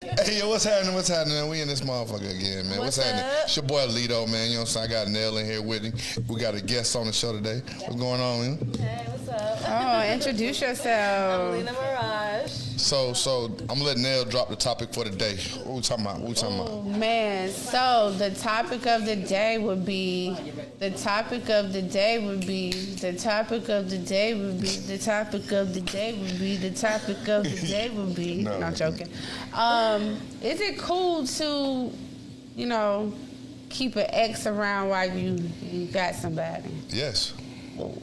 Hey, yo, what's happening? What's happening, man? We in this motherfucker again, man. What's happening? up? It's your boy Ledo, man. You know what I'm saying? I got Nelle in here with me. We got a guest on the show today. What's going on, man? Hey, what's up? Oh, introduce I'm yourself. Lena Mirage. So I'm gonna let Nelle drop the topic for the day. What we talking about? What we talking Oh, about? man. So the topic of the day would be. The topic of the day would be. The topic of the day would be. The topic of the day would be. The topic of the day would be. No. Not joking. Is it cool to, keep an ex around while you got somebody? Yes. Whoa.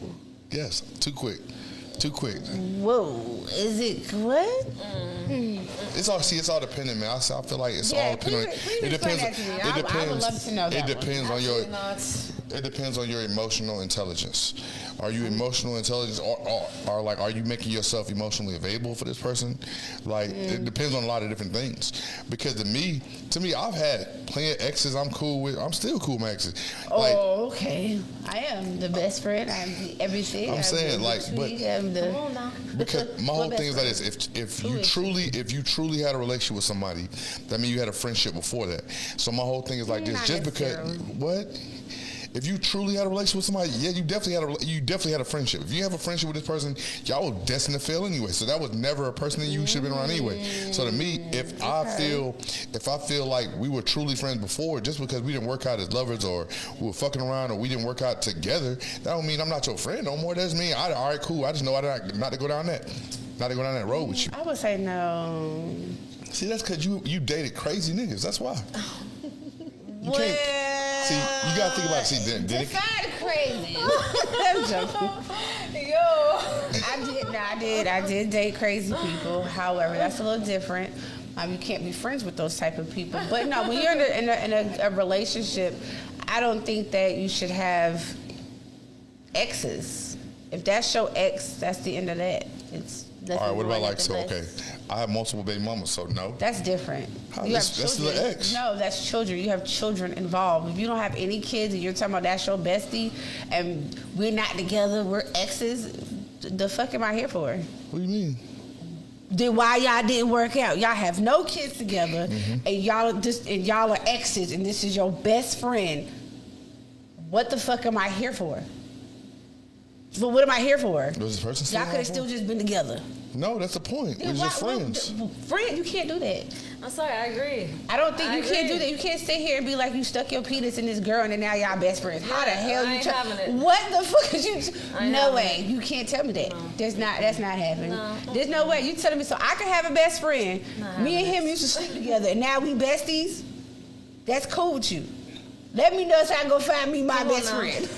Yes. Too quick. Too quick. Whoa. Is it what? It's all dependent, man. I feel like it's Yeah, all dependent. please It explain depends. that to me. It I depends. would love to know that It one. depends on your. Absolutely not. It depends on your emotional intelligence. Are you emotional intelligence, or like, are you making yourself emotionally available for this person? Like, it depends on a lot of different things. Because to me, I've had plenty of exes I'm cool with. I'm still cool with my exes. Like, Okay. I am the best friend. I'm the everything. I'm saying, like, but I'm the, Come on now. because my whole What thing is like best this: if Who you is truly had a relationship with somebody, that means you had a friendship before that. So my whole thing is like this: Not just because necessarily. what? If you truly had a relationship with somebody, yeah, you definitely had a friendship. If you have a friendship with this person, y'all were destined to fail anyway. So that was never a person that you should have been around anyway. So to me, if I feel like we were truly friends before, just because we didn't work out as lovers or we were fucking around or we didn't work out together, that don't mean I'm not your friend no more. That doesn't mean all right, cool. I just know not to go down that road with you. I would say no. See, that's because you dated crazy niggas. That's why. You can't. See, you gotta think about it. See, did it? Define crazy. I'm joking. I did date crazy people. However, that's a little different. You can't be friends with those type of people. But no, when you're in a relationship, I don't think that you should have exes. If that's your ex, that's the end of that. It's All right, what about nothing more, like, so, nothing okay, less. I have multiple baby mamas, so no. That's different. How? You have That's children. the ex. No, that's children. You have children involved. If you don't have any kids and you're talking about that's your bestie and we're not together, we're exes, the fuck am I here for? What do you mean? Then why y'all didn't work out? Y'all have no kids together Mm-hmm. and y'all are exes and this is your best friend. What the fuck am I here for? So what am I here for? Was this person still Y'all could have around still for? just been together. No, that's the point. We're just friends. Friend, you can't do that. I'm sorry, I agree. I don't think you can't agree. do that. You can't sit here and be like you stuck your penis in this girl and then now y'all best friends. How the Yeah, hell I you ain't having it. What the fuck is you? I ain't No having way. it. You can't tell me that. No. That's not happening. No. There's no way. You telling me so I can have a best friend. Not Me and having him used to sleep together and now we besties. That's cool with you. Let me know so I can go find me my Come on best now. friend.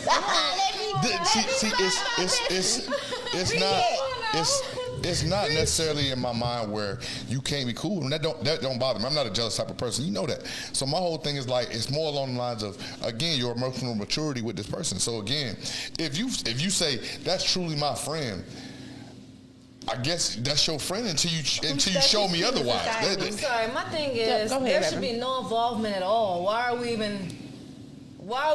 It's not necessarily in my mind where you can't be cool, and that don't bother me. I'm not a jealous type of person, you know that. So my whole thing is like it's more along the lines of, again, your emotional maturity with this person. So again, if you say that's truly my friend, I guess that's your friend until you show me otherwise. I'm sorry, my thing is Go ahead, there should baby. be no involvement at all. Why are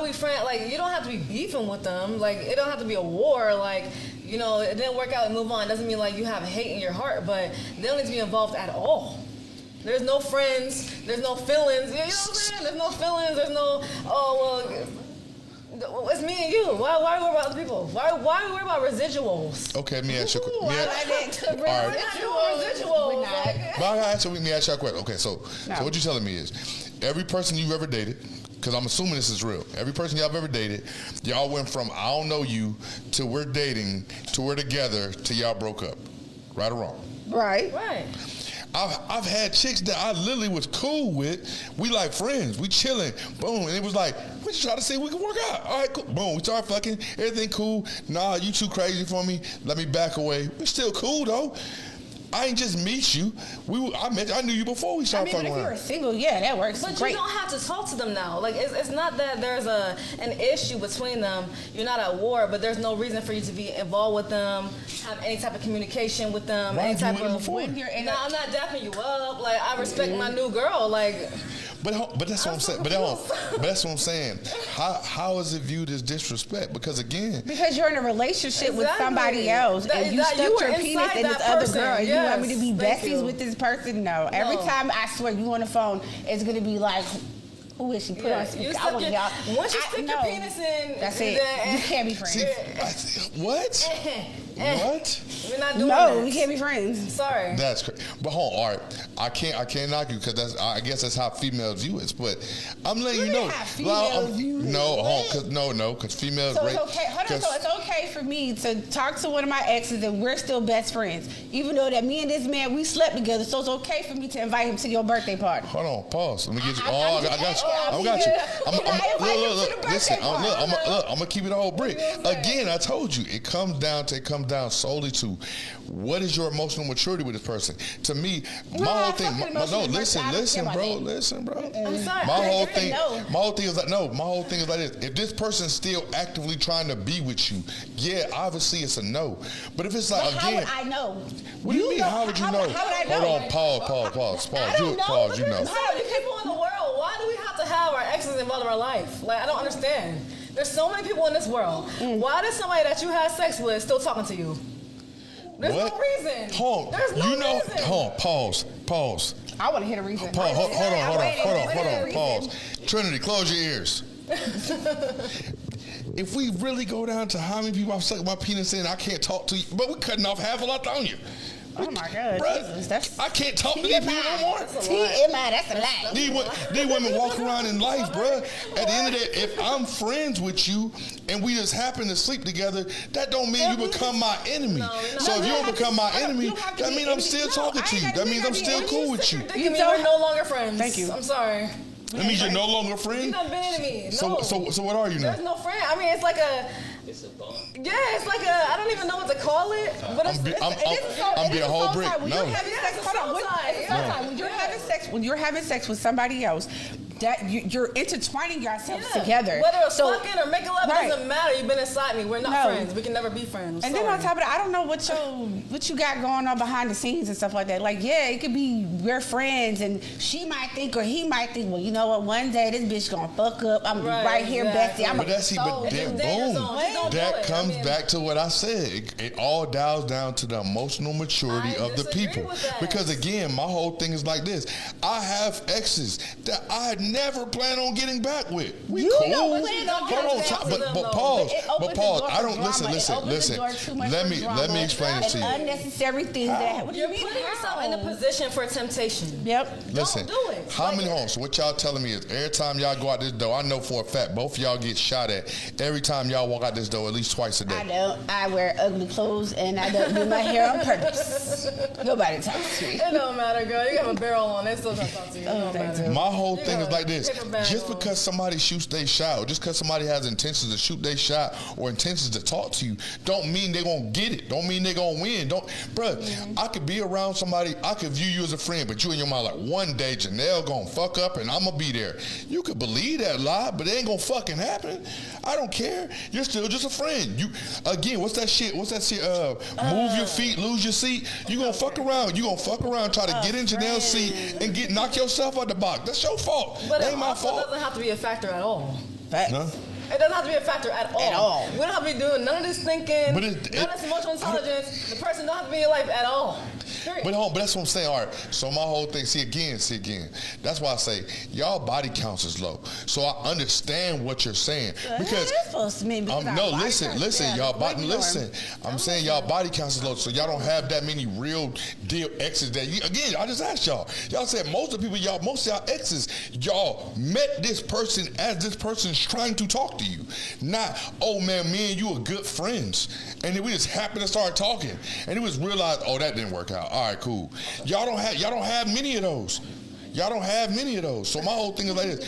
we friends? Like, you don't have to be beefing with them. Like, it don't have to be a war. Like, it didn't work out and move on. It doesn't mean like you have hate in your heart, but they don't need to be involved at all. There's no friends. There's no feelings. You know what I'm saying? There's no feelings. There's no, it's me and you. Why worry about other people? Why worry about residuals? Okay, let me ask you a question. Ooh, I like that. All right. We're not doing residuals. We're not. Like, But let me ask you a question. Okay, so what you're telling me is every person you've ever dated, because I'm assuming this is real, every person y'all have ever dated, y'all went from I don't know you to we're dating to we're together to y'all broke up. Right or wrong? Right. right. I've had chicks that I literally was cool with. We like friends. We chilling. Boom. And it was like, we just try to see if we can work out. All right, cool. Boom. We start fucking. Everything cool. Nah, you too crazy for me. Let me back away. We're still cool though. I ain't just meet you. I knew you before we started But fucking if you were around. single, yeah, that works But great. you don't have to talk to them now. Like, it's not that there's an issue between them. You're not at war, but there's no reason for you to be involved with them, have any type of communication with them, Why any did you type with them of. before? When you're in No, I'm not dapping you up. Like, I respect my new girl. Like, But that's what I'm saying. But that's what I'm saying. How is it viewed as disrespect? Because again, because you're in a relationship with somebody else, and you stuck your penis in this other girl, and you want me to be besties with this person? No. Every time I swear you on the phone, it's gonna be like, who is she? Put on speaker. Once you stick your penis in, that's it. You can't be friends. See, what? What? We're not doing that. No, we can't be friends. Sorry. That's crazy. But hold on, all right. I can't knock you because I guess that's how females view it. But I'm letting you know. Because females. So it's okay. Hold on. So it's okay for me to talk to one of my exes and we're still best friends, even though that me and this man we slept together. So it's okay for me to invite him to your birthday party. Hold on, pause. Let me get you. I got you. I got you. Look. Listen. I'm gonna keep it all brick. Again, I told you it comes down solely to what is your emotional maturity with this person. To me, my whole thing. Listen, bro. I'm sorry. My whole thing is like this. If this person's still actively trying to be with you, yeah, obviously it's a no. But if it's like, but again, how would I know? What do you mean? How would you know? How would I know? Hold on, pause. Pause. You know. There's so many people in the world. Why do we have to have our exes involved in our life? Like, I don't understand. There's so many people in this world. Why does somebody that you had sex with still talking to you? There's no reason. There's no reason. Hold on, pause. I want to hear the reason. Hold on, pause. Trinity, close your ears. If we really go down to how many people I've sucked my penis in, I can't talk to you, but we're cutting off half a lot on you. Oh my God, Jesus, I can't talk to these people no more. TMI, that's a lie. These women walk around in life, bruh. At the end of the day, if I'm friends with you and we just happen to sleep together, that don't mean you become my enemy. So if you don't become my enemy, that means I'm still talking to you. That means I'm still cool with you. We're no longer friends. Thank you. I'm sorry. That means you're no longer a friend? You're not being to me. No. So what are you now? There's no friend. I mean, it's like a... It's a bond. Yeah, it's like a... I don't even know what to call it. But I'm being a whole brick. No. When you're having sex with somebody else, that you're intertwining yourselves together. Whether it's fucking or making love, it doesn't matter. You've been inside me. We're not friends. We can never be friends. And then on top of that, I don't know what you got going on behind the scenes and stuff like that. Like, yeah, it could be we're friends, and she might think or he might think, well, you know what? One day this bitch gonna fuck up. I'm right here, bestie. That comes back to what I said. It all dials down to the emotional maturity of the people. Because again, my whole thing is like this. I have exes that I never plan on getting back with. We cool. But pause. I don't listen. Let me explain it to you. Unnecessary things that what do you mean? You're putting yourself in a position for temptation. Yep. Listen. Don't do it. How many homes? So what y'all telling me is every time y'all go out this door, I know for a fact both of y'all get shot at every time y'all walk out this door at least twice a day. I don't. I wear ugly clothes and I don't do my hair on purpose. Nobody talks to me. It don't matter, girl. You have a barrel on. They still gonna talk to you. My whole thing is like this. Just because somebody shoots their shot, or just because somebody has intentions to shoot their shot or intentions to talk to you, don't mean they're gonna get it. Don't mean they're gonna win. I could be around somebody, I could view you as a friend, but you in your mind like, one day Janelle gonna fuck up and I'm gonna be there. You could believe that lie, but it ain't gonna fucking happen. I don't care. You're still just a friend. You again, what's that shit? Move your feet, lose your seat. You gonna fuck around. Try to get in Janelle's seat and knock yourself out the box. That's your fault. But it ain't my fault. It doesn't have to be a factor at all. Huh? It doesn't have to be a factor at all. We don't have to be doing none of this thinking, none of this emotional intelligence. The person don't have to be in your life at all. But that's what I'm saying. All right. So my whole thing, see again. That's why I say y'all body counts is low. So I understand what you're saying because listen, y'all body listen. I'm saying y'all body counts is low, so y'all don't have that many real deal exes that you. Again, I just asked y'all. Y'all said most of y'all exes, y'all met this person as this person's trying to talk to you. Not, oh man, me and you are good friends, and then we just happen to start talking, and it was realized, oh, that didn't work out. All right, cool. Y'all don't have many of those. So my whole thing is like this.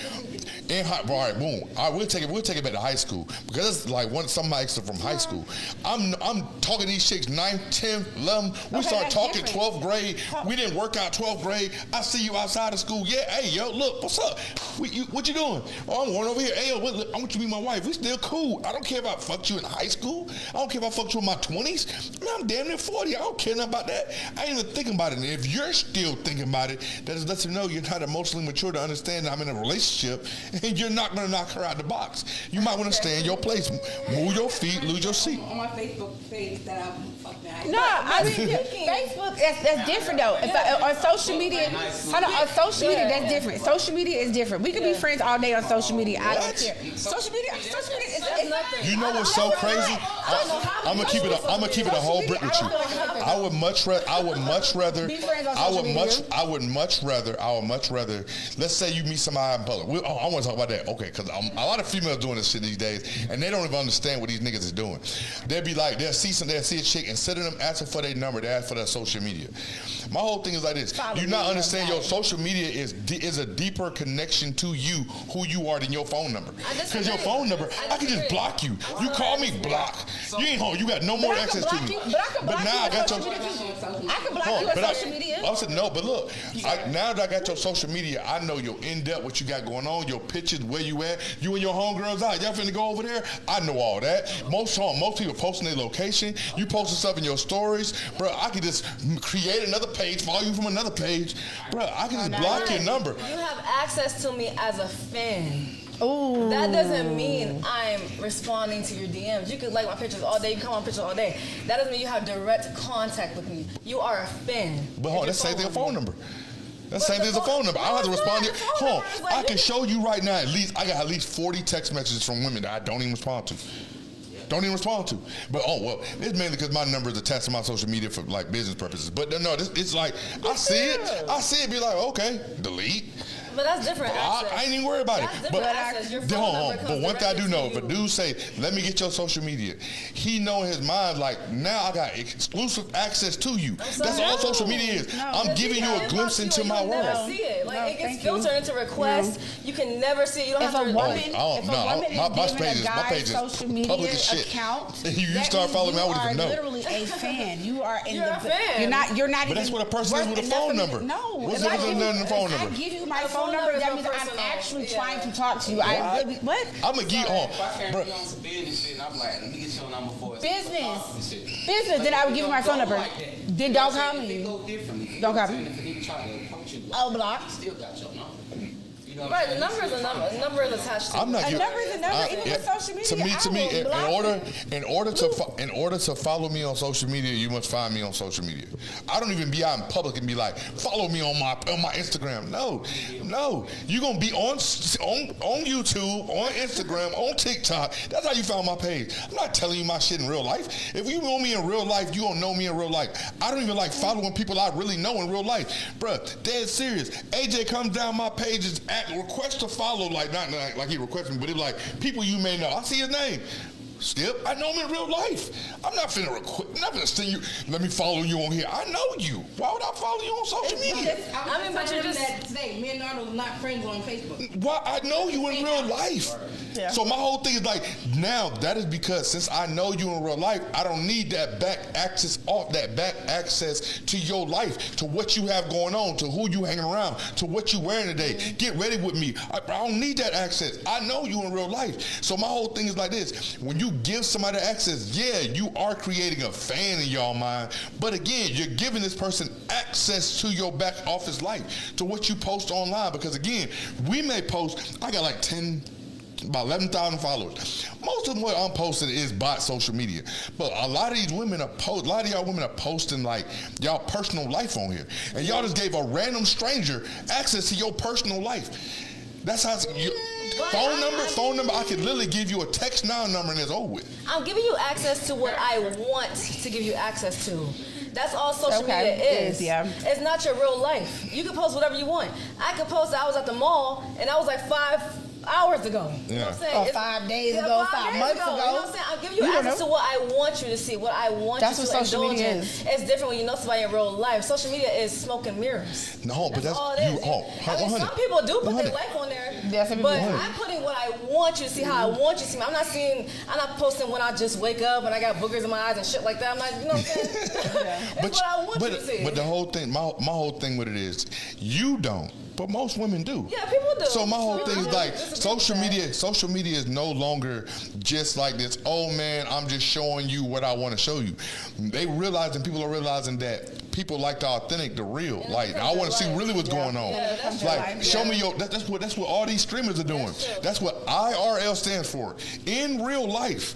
All right, boom. All right, we'll take it back to high school because it's like some of my exes from high school. I'm talking to these chicks 9th, 10th, 11th. We start talking different. 12th grade. We didn't work out 12th grade. I see you outside of school. Yeah, hey, yo, look, what's up? What you doing? Oh, I'm going over here. Hey, yo, I want you to be my wife. We still cool. I don't care if I fucked you in high school. I don't care if I fucked you in my 20s. Man, I'm damn near 40. I don't care nothing about that. I ain't even thinking about it. And if you're still thinking about it, that just lets you know you're not emotionally mature to understand that I'm in a relationship and you're not going to knock her out the box. You might want to stay in your place. Move your feet, lose your seat. On my Facebook page that I'm fucking. No, I mean, Facebook, that's different though. On social media, on social media, that's different. Social media is different. We can be friends all day on social media. I don't care. Social media is nothing. You know what's so crazy? I'm gonna keep it a whole brick with you. I would much rather. Let's say you meet somebody in public. I want to talk about that. Okay, because a lot of females doing this shit these days, and they don't even understand what these niggas is doing. They'll be like, they'll see a chick, instead of them asking for their number, they ask for their social media. My whole thing is like this: you not understand your social media is a deeper connection to you, who you are, than your phone number. Because your phone number, I can just block you. You call me, block. You ain't home. You got no more access to me. But now I got your. I can block you on social media. I said no, but look, now that I got your social media, I know your in-depth, what you got going on, your pictures, where you at, you and your homegirls out. Y'all finna go over there? I know all that. Most people posting their location. You posting stuff in your stories, bro. I could just create another page, follow you from another page, bro. I can just block your number. You have access to me as a fan. Ooh. That doesn't mean I'm responding to your DMs. You could like my pictures all day. You come on pictures all day. That doesn't mean you have direct contact with me. You are a fan. But hold on, that's the same thing as a phone number. That's the same thing as a phone number. I don't have to respond to you. Hold on, I can show you right now. I got at least 40 text messages from women that I don't even respond to. Don't even respond to. But it's mainly because my number is attached to my social media for like business purposes. But no, it's like I see it, be like, okay, delete. But that's different access. I ain't even worried about it. But one thing I do know, if a dude say, let me get your social media, he know in his mind, like, now I got exclusive access to you. That's all social media is. I'm giving you a glimpse into my world. Never see it. Like, it gets filtered into requests. You can never see it. You don't have to. My page is public as shit. Account, you start following me, I wouldn't even know. You are literally a fan. You are in a fan. You're not. But that's what a person is with a phone number. No. What's the difference in the phone number? I give you my phone number. That means I'm actually trying to talk to you. I really what? I'm a geek on. Bro. I'm like, let me get your number for business. Then I would give you my phone number. Then don't call me. Don't call me. Oh, block. Still got your number. Right, the number is a number. The number is attached to. A number is a number, even with social media. To me, in order to follow me on social media, you must find me on social media. I don't even be out in public and be like, follow me on my Instagram. No, you gonna be on YouTube, on Instagram, on TikTok. That's how you found my page. I'm not telling you my shit in real life. If you know me in real life, you don't know me in real life. I don't even like following people I really know in real life, bruh. Dead serious. AJ comes down my pages at request to follow, like not like he requested me, but it's like people you may know. I see his name. Skip, I know him in real life. I'm not finna send you. Let me follow you on here. I know you. Why would I follow you on social media? I mean, but you're just that today. Me and Arnold not friends on Facebook. Why? I know you in real life. Yeah. So my whole thing is like, now that is because since I know you in real life, I don't need that back access to your life, to what you have going on, to who you hanging around, to what you wearing today. Get ready with me. I don't need that access. I know you in real life. So my whole thing is like this: when you give somebody access, yeah, you are creating a fan in y'all mind, but again, you're giving this person access to your back office life, to what you post online, because again, we may post, I got like about 11,000 followers. Most of them what I'm posting is bot social media. But a lot of these women a lot of y'all women are posting like y'all personal life on here. And y'all just gave a random stranger access to your personal life. That's how phone number, I could literally give you a text now number and it's over with. I'm giving you access to what I want to give you access to. That's all social media is. Yeah. It's not your real life. You can post whatever you want. I could post that I was at the mall and I was like 5 hours ago. You know what I'm saying? Or 5 days ago, 5 months ago. You know what I'm saying? I'll give you access to what I want you to see, what I want that's you to what social indulge media in. is. It's different when you know somebody in real life. Social media is smoke and mirrors. No, but that's all it is. some people do put their life on there. That's what But people I'm putting what I want you to see, how I want you to see me. I'm not posting when I just wake up and I got boogers in my eyes and shit like that. I'm not, you know what I'm saying? It's what I want you to see. But the whole thing, my whole thing with it is, you don't. But most women do. Yeah, people do. So my whole thing is like social media. media is no longer just like this, oh man, I'm just showing you what I want to show you. People are realizing that people like the authentic, the real. Like, I want to see really what's going on. Yeah, that's like, show me your, that's what all these streamers are doing. That's what IRL stands for. In real life.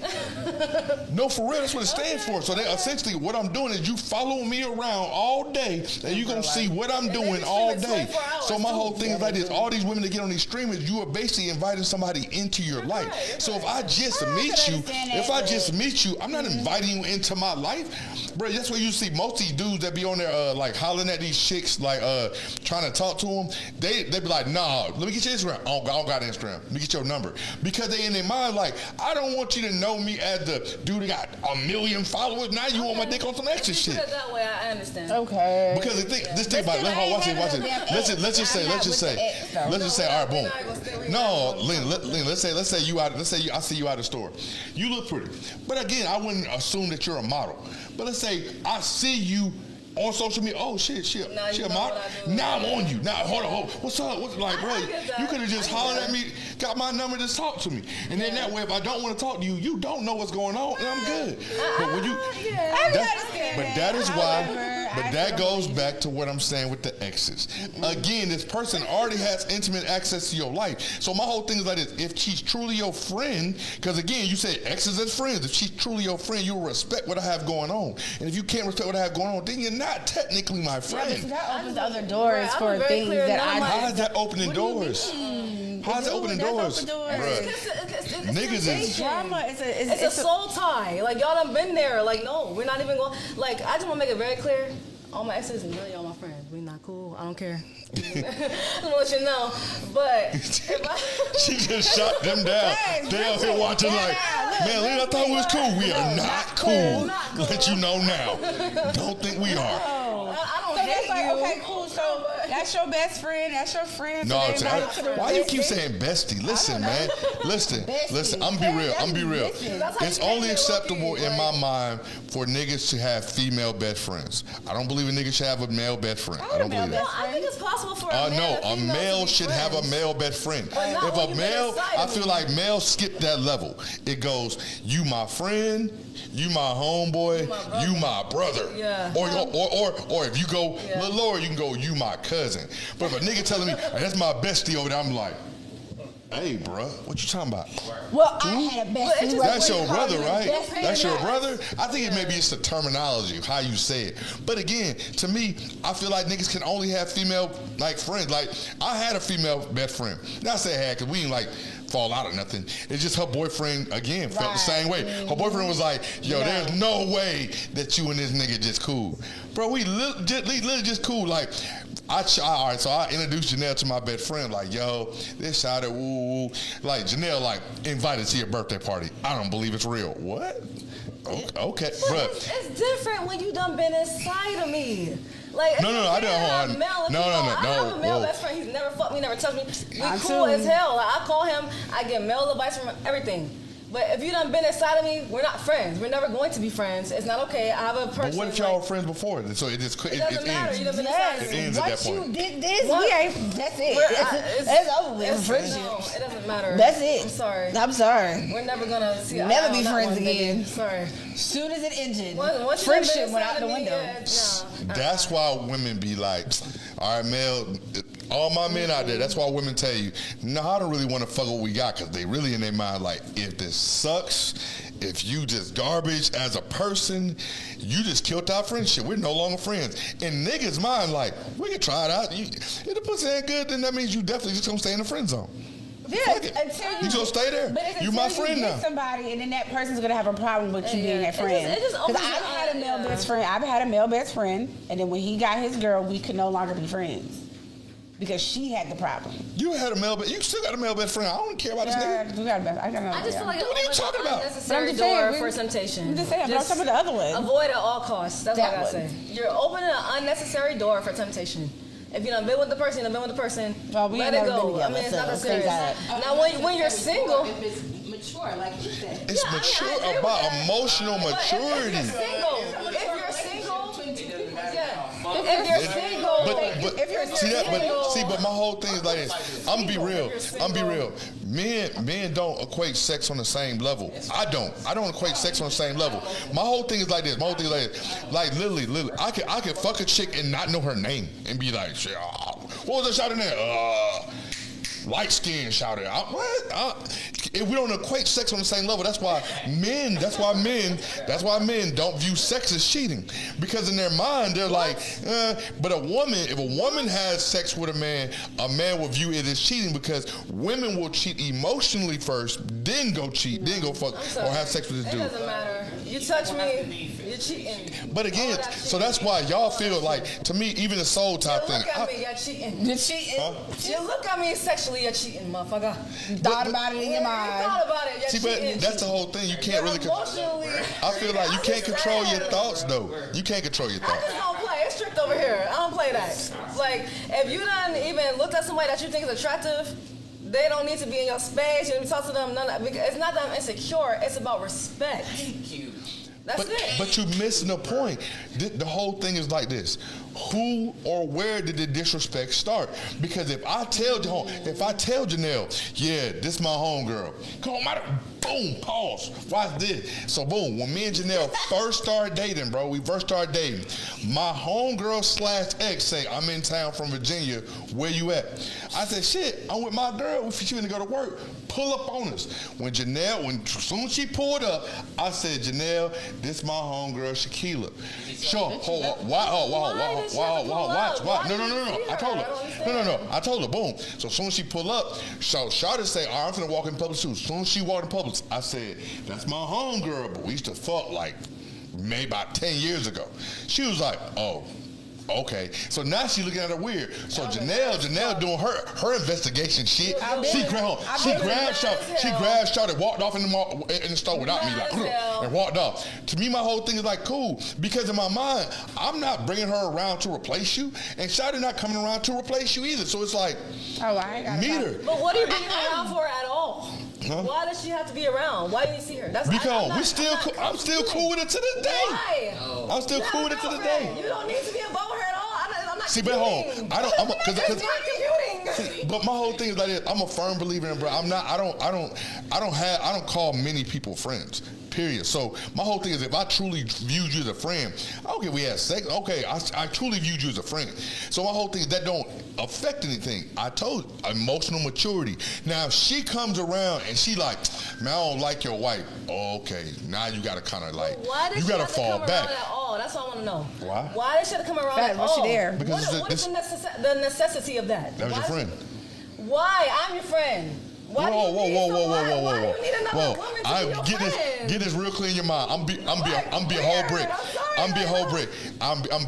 No, for real, that's what it stands for. So they essentially, what I'm doing is you follow me around all day and you're going to see what I'm doing all day. So my whole thing is like this, all these women that get on these streamers, you are basically inviting somebody into your life. So if I just meet you, I'm not inviting you into my life. Bro, that's where you see most of these dudes that be on there like hollering at these chicks, like trying to talk to them. They be like, nah, let me get your Instagram. I don't got Instagram. Let me get your number. Because they in their mind like, I don't want you to know me as the dude that got 1 million followers. Now you want my dick on some extra shit. Put it that way, I understand. Okay. Because this thing about watch it. Let's just say, all right, boom. No, Lena, let's say I see you out of the store. You look pretty. But again, I wouldn't assume that you're a model. But let's say I see you on social media. Oh shit, she a model. Now I'm on you. Now hold on. What's up? What's like, bro? You could have just hollered at me, got my number, just talk to me. And then that way, if I don't want to talk to you, you don't know what's going on, and I'm good. But when you, that is why. But that goes back to what I'm saying with the exes. Again, this person already has intimate access to your life. So my whole thing is like this. If she's truly your friend, because again, you say exes as friends. If she's truly your friend, you'll respect what I have going on. And if you can't respect what I have going on, then you're not technically my friend. That opens other doors for things that How is that opening doors? How's it opening doors? Niggas is drama. It's a soul tie. Like, y'all done been there. Like, no, we're not even going. Like, I just want to make it very clear. All my exes and really all my friends. We not cool. I don't care. I just want to let you know. But she just shut them down. They out here watching like, man, Lena, I thought we was cool. We are not cool. Let you know now. Don't think we are. I don't hate you. Okay, cool. So that's your best friend. That's your friend. No, why you keep saying bestie? Listen, man. Listen. I'm be real. It's only acceptable in my mind for niggas to have female best friends. I don't believe a nigga should have a male best friend. I don't believe that. I think it's possible for a man. No, a male should have a male best friend. If a male, I feel like males skip that level. It goes, you my friend, you my homeboy, you my brother. Yeah. Or if you go a little lower, you can go, you my cousin. But if a nigga telling me, hey, that's my bestie over there, I'm like, hey, bro, what you talking about? Well, I had a bestie. That's your brother, right? That's your brother? I think maybe it's the terminology of how you say it. But again, to me, I feel like niggas can only have female, like, friends. Like, I had a female best friend. Not say I had, because we didn't, like, fall out or nothing. It's just her boyfriend, again, felt the same way. Her boyfriend was like, yo, there's no way that you and this nigga just cool. Bro, we literally just cool. Like, all right, so I introduced Janelle to my best friend, like, yo, this shot at woo. Like, Janelle, like, invited to your birthday party. I don't believe it's real. What? Okay, bro. It's different when you done been inside of me. Like, no, I don't. I have a male best friend. He's never fucked me, never touched me. We cool as hell. Like, I call him. I get male advice from everything. But if you done been inside of me, we're not friends. We're never going to be friends. It's not okay. I have a person. But what if y'all were friends before? So it just it doesn't matter. You done been inside of me. It ends at that point. Once you did this, we ain't. That's it. That's over with. Friendship. No, it doesn't matter. That's it. I'm sorry. We're never gonna see. Never be friends again. Sorry. Soon as it ended, once friendship went out the window. That's why women be like, all right, male. All my men out there, that's why women tell you, no, I don't really want to fuck what we got, because they really in their mind like, if this sucks, if you just garbage as a person, you just killed our friendship. We're no longer friends. In niggas' mind, like, we can try it out. If the pussy ain't good, then that means you definitely just gonna stay in the friend zone. Yeah, until you gonna stay there. But you my friend now. Somebody, and then that person's gonna have a problem with you being that friend. Because I've had a male best friend. I've had a male best friend, and then when he got his girl, we could no longer be friends. Because she had the problem. You had a male best. You still got a male best friend. I don't care about this nigga. You got a best. I just feel like what are you talking about? Unnecessary door for temptation. I'm just saying. But I'm talking about the other one. Avoid at all costs. That's what I gotta say. You're opening an unnecessary door for temptation. If you done been with the person, you done been with the person. Well, we let ain't it never go. been I mean, together, it's so not that thank serious. God. Now, when you're single, If it's mature, like you said. It's Yeah, I mean, I mature agree with about that. emotional but maturity. if you're single, if you're single, But if you're see that, single, but my whole thing is like this. I'm be real. Men don't equate sex on the same level. I don't equate sex on the same level. My whole thing is like this. Like literally, I can fuck a chick and not know her name and be like, shit, what was that shot in there? Light skin shouted out. If we don't equate sex on the same level, that's why men don't view sex as cheating, because in their mind they're like, but if a woman has sex with a man will view it as cheating, because women will cheat emotionally first, then go cheat, then go fuck or have sex with this dude. it doesn't matter. You touch me, you're cheating. But again, so that's why y'all feel like, to me, even the soul type thing. Look at me, you're cheating. You're cheating. Huh? You look at me sexually, you're cheating, motherfucker. Thought about it in your You mind. thought about it, you're See, but cheating. that's the whole thing. You can't really. Emotionally. I feel like you can't control your thoughts, though. You can't control your I thoughts. just don't play. It's strict over here. I don't play that. Like, if you done even looked at somebody that you think is attractive, they don't need to be in your space. You don't need to talk to them. None of that. Because it's not that I'm insecure. It's about respect. That's it. But you're missing the point. The whole thing is like this. Who or where did the disrespect start? Because if I tell Janelle, yeah, this my homegirl, come on, boom, pause, watch this. So boom, when me and Janelle first started dating, bro, my homegirl / ex say, I'm in town from Virginia, where you at? I said, shit, I'm with my girl, she finna go to work. Pull up on us. When soon as she pulled up, I said, Janelle, this my homegirl, Shaquila. Sure, hold on, why? No. I told her. No. I told her, boom. So as soon as she pull up, so Shawty say, all right, I'm finna walk in public too. As soon as she walked in public, I said, that's my homegirl, but we used to fuck like maybe about 10 years ago. She was like, oh. Okay, so now she looking at her weird. So Janelle doing her investigation shit. She grabbed Shawty, walked off in the store without me, like, and walked off. To me, my whole thing is like, cool, because in my mind, I'm not bringing her around to replace you, and Shawty not coming around to replace you either. So it's like, meet her. But what are you bringing her around for at all? Huh? Why does she have to be around? Why do you see her? Because I'm still cool with it to this day. Why? I'm still cool with it to this day. You don't need to be above her at all. I'm not. See, but home, computing. But my whole thing is like this. I'm a firm believer in, bro. I don't call many people friends. Period. So my whole thing is, if I truly viewed you as a friend, okay, we had sex. Okay, I truly viewed you as a friend. So my whole thing is that don't affect anything. I told you, emotional maturity. Now if she comes around and she like, man, I don't like your wife. Oh, okay, now you gotta kind of like, you gotta fall back. At all? That's what I want to know. Why? Why did she have to come around at all? What's she there? Because what is the necessity of that? That was your friend. Why? I'm your friend. Why do you need another woman to be your friend? Get this real clear in your mind. I'm be a whole brick. I'm be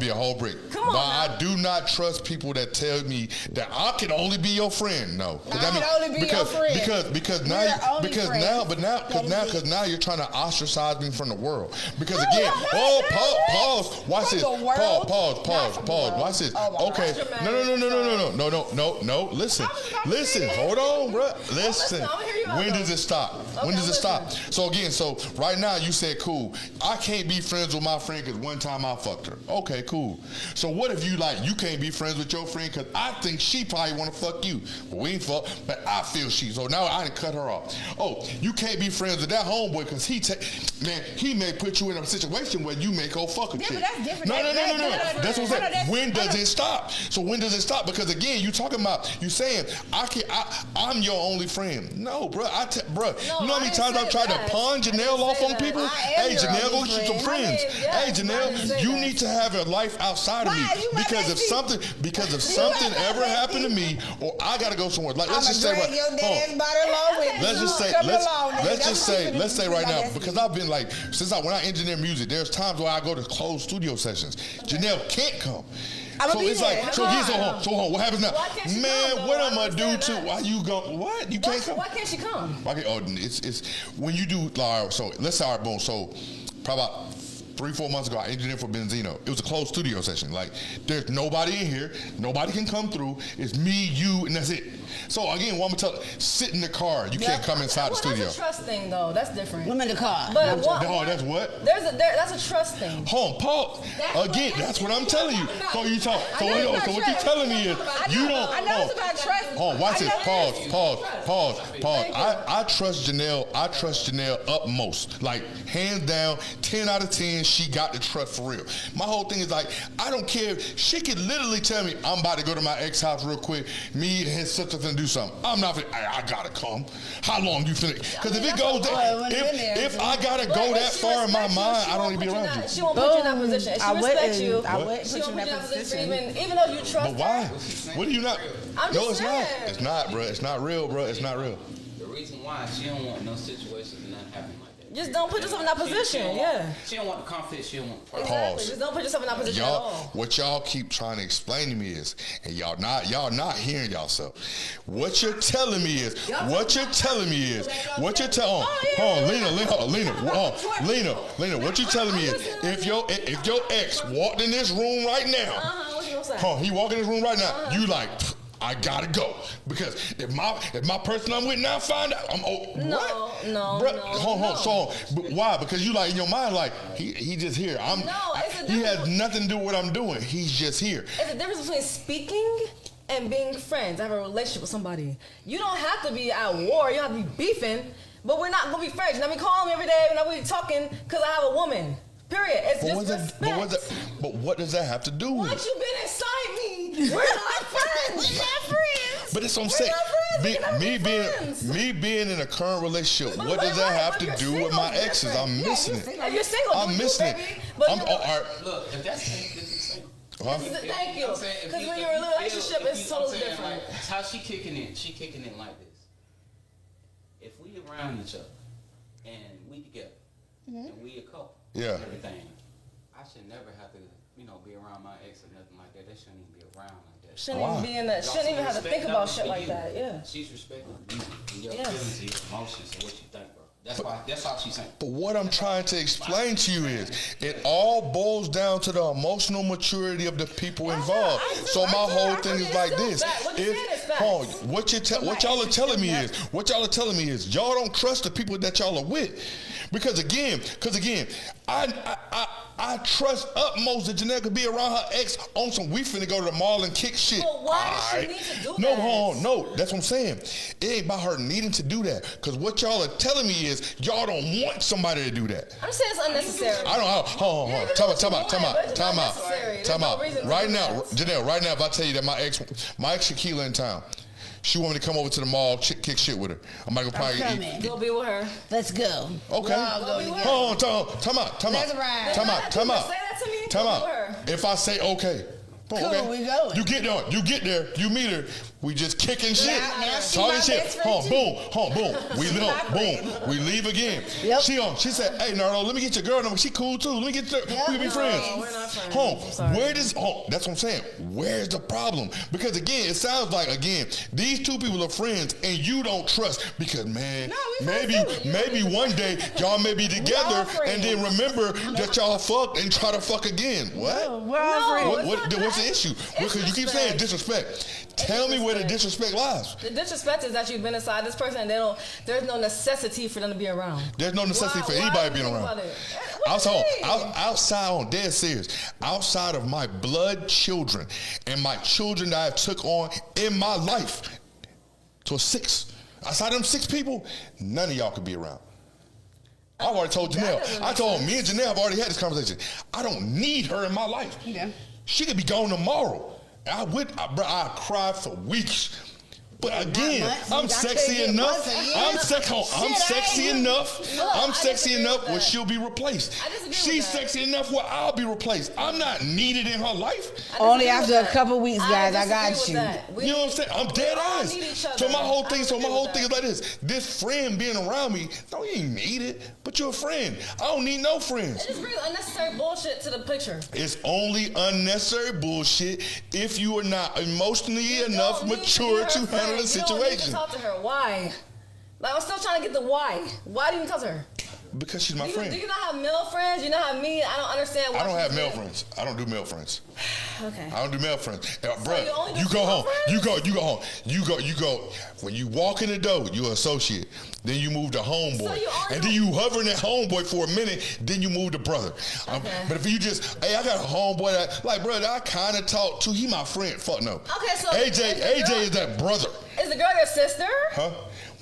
a whole brick. Come on. But I do not trust people that tell me that I can only be your friend. No, because now you're trying to ostracise me from the world. Because again, pause. Watch this. Pause. Watch this. Okay. No. Listen. Hold on, bro. Listen. When does it stop? When does it stop? So again, right now you said cool. I can't be friends with my friend because one time I fucked her. Okay, cool. So what if you can't be friends with your friend because I think she probably want to fuck you. But we ain't fuck, but I feel so now I done cut her off. Oh, you can't be friends with that homeboy because he may put you in a situation where you may go fuck a chick. But that's different. No. That's what I'm saying. When does it stop? So when does it stop? Because again, you saying I'm your only friend. No, bro. You know how many times I've tried to pawn Janelle off on people? Hey, Janelle, go get some friends. Hey, Janelle, you need to have a life outside of me because if something ever happened to me, or I gotta go somewhere. Like let's just say right now, because I've been like when I engineer music, there's times where I go to closed studio sessions. Janelle can't come. So it's like, so home. What happens now? Man, what am I do to? Why you go? What? You can't come? Why can't she come? It's when you do. So let's say, all right, boom. So probably about 3-4 months ago, I engineered for Benzino. It was a closed studio session. Like, there's nobody in here. Nobody can come through. It's me, you, and that's it. So again, what I'm gonna tell, sit in the car. You can't come inside the studio. That's a trust thing, though. That's different. I'm in the car. But that's what? That's a trust thing. Hold on, Paul. Again, that's what I'm telling you. So you talk. So what you're telling me is you don't. I know it's about trust. Hold on, watch this. Pause. I trust Janelle. I trust Janelle utmost. Like, hands down, 10 out of 10, she got the trust for real. My whole thing is like, I don't care. She could literally tell me, I'm about to go to my ex house real quick. Me and his sister finna do something. I'm not finna, I gotta come. How long you finna? Because if it goes there, if I gotta go that far in my mind, I don't need to be around you. She won't put you in that position. If she respects you, I wouldn't she put you won't in that position. even though you trust But why? her. What do you not? I'm No, just it's not. saying. It's not, bro. It's not real, bro. It's not real. The reason why she don't want no situations and nothing happening like that. Just don't put yourself in that position, yeah. She don't want the conflict. She don't want the problem. Exactly. Pause. Just don't put yourself in that position at all. What y'all keep trying to explain to me is, and y'all not hearing yourself. What you're telling me is, what you're telling me is, what you're telling. Lena, what you're telling me is, if your ex walked in this room right now, What you gonna say? he walk in this room right now, you like, I gotta go, because if my person I'm with now find out, I'm what? No. Hold on. So but why? Because you like in your mind like he just here. He has nothing to do with what I'm doing. He's just here. It's a difference between speaking and being friends. I have a relationship with somebody. You don't have to be at war. You don't have to be beefing. But we're not gonna be friends. You're not gonna be calling me every day. We're not gonna be talking because I have a woman. Period. It's just respect. But what does that have to do with Once it? you've been inside me, we're not friends. We're not friends. But that's what I'm We're saying. not friends. We cannot be friends. Me being in a current relationship, But what does that have if to you're do with single, my it's exes? different. I'm missing it. If you're single, I'm missing it. baby. But I'm, all right. Look, if that's single. Huh? Thank you. Because when you're in a relationship, it's totally different. Like, how she kicking in? She kicking in like this. If we around each other and we together and we a couple, Yeah. and everything, I should never have to, be around my ex or nothing like that. They shouldn't even be around like that. Shouldn't even be in that. Shouldn't even have to think about shit like that. Yeah. She's respecting you and your Yes. feelings and your emotions and what you think, bro. That's all she's saying. But what I'm trying to explain to you is, it all boils down to the emotional maturity of the people involved. So my whole thing is like this: What you're saying is facts. what y'all are telling me is, y'all don't trust the people that y'all are with, because again, I trust utmost that Janelle could be around her ex on some, we finna go to the mall and kick shit. But why does she Alright. need to do No, that? hold on, no, that's what I'm saying. It ain't about her needing to do that, because what y'all are telling me is, y'all don't want somebody to do that. I'm saying it's unnecessary. I don't know. Hold Yeah, on. you Time do out. what you want, but it's not necessary. Time There's out. no reason to Right do now, that. Janelle, right now, if I tell you that my ex Shaquila in town, she want me to come over to the mall, kick shit with her. I'm like, probably eat. Go be with her. Let's go. Okay. Go be with her. Hold on. Time out. Let's ride. Time out. Say that to me. Time Go out. be with her. If I say okay. Boom, Cool, okay. we going. You get there, you meet her, we just kicking shit. now she Talking my shit. best friend Boom. We leave again. Yep. She said, hey Nardo, let me get your girl number. She cool too. Let me get we can be friends. No, we're not friends. Home. I'm sorry. That's what I'm saying. Where's the problem? Because again, it sounds like these two people are friends and you don't trust, because man, we maybe one day y'all may be together friends. and then remember that y'all fucked and try to fuck again. What? We're all friends. What's the issue? Because you keep saying disrespect. Tell me where the disrespect lies. The disrespect is that you've been inside this person and there's no necessity for them to be around. There's no necessity for Why anybody do being you think around. about it? What do you mean? Outside, on dead serious, outside of my blood children and my children that I took on in my life, so 6. Outside of them 6 people, none of y'all could be around. I've already told Janelle. I told me and Janelle have already had this conversation. I don't need her in my life. Yeah. She could be gone tomorrow. I'd cry for weeks. But again, months. I'm I sexy couldn't get enough. months a year. I'm sexy enough. I'm I sexy disagree enough with where that. she'll be replaced. I disagree with She's that. sexy enough where I'll be replaced. I'm not needed in her life. Only disagree after with a that. couple weeks, guys. I got disagree you. with that. You know what I'm saying? I'm dead all ass. need each other. So my whole I thing, disagree with is like this. This friend being around me, no, you ain't need it, but you're a friend. I don't need no friends. It just brings unnecessary bullshit to the picture. It's only unnecessary bullshit if you are not emotionally You enough don't need mature to to be her handle the friend. You don't need to situation. talk to her. Why? Like, I'm still trying to get the why. Why do you even talk to her? Because she's my Do friend. you not have male friends? You not have me? I don't understand why. I don't have she's male there. friends. I don't do male friends. Okay. I don't do male friends. you Bruh, only do you go female home. friends? You go home. You go. When you walk in the door, you're an associate. Then you move to homeboy. So you only And then you hovering at homeboy for a minute. Then you move to brother. Okay. But if you just, hey, I got a homeboy that, like, brother, I kind of talk to. He my friend. Fuck no. Okay, so AJ is that brother. Is the girl your sister? Huh?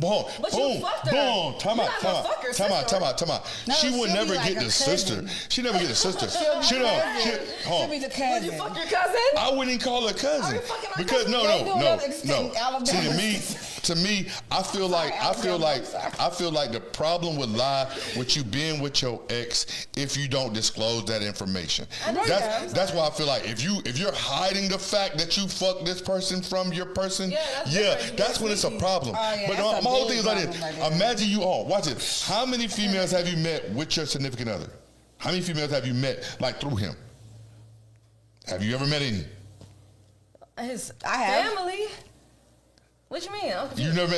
Boom, But you boom, fucked her. boom. Time You're out, not time gonna fuck out, your time out, sister. time out. No, She would she'll never be like get a the cousin. sister. She never get the sister. She be don't. cousin. She, She'll be the cousin. Would you fuck your cousin? I wouldn't even call her Are cousin you fucking my because cousin? no. They do it up in state Alabama. See, to me, I feel like the problem would lie with you being with your ex if you don't disclose that information. That's why I feel like if you're hiding the fact that you fucked this person from your person, that's when it's a problem. yeah, But that's a my whole big thing is like problem right this. there. Imagine you all watch it. How many females have you met with your significant other? How many females have you met like through him? Have you ever met any? His I have. family. What you mean? I'm You confused. never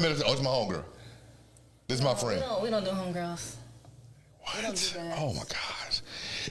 met. Oh, it's my homegirl. This is my friend. We don't do homegirls. We don't do that. Oh my gosh.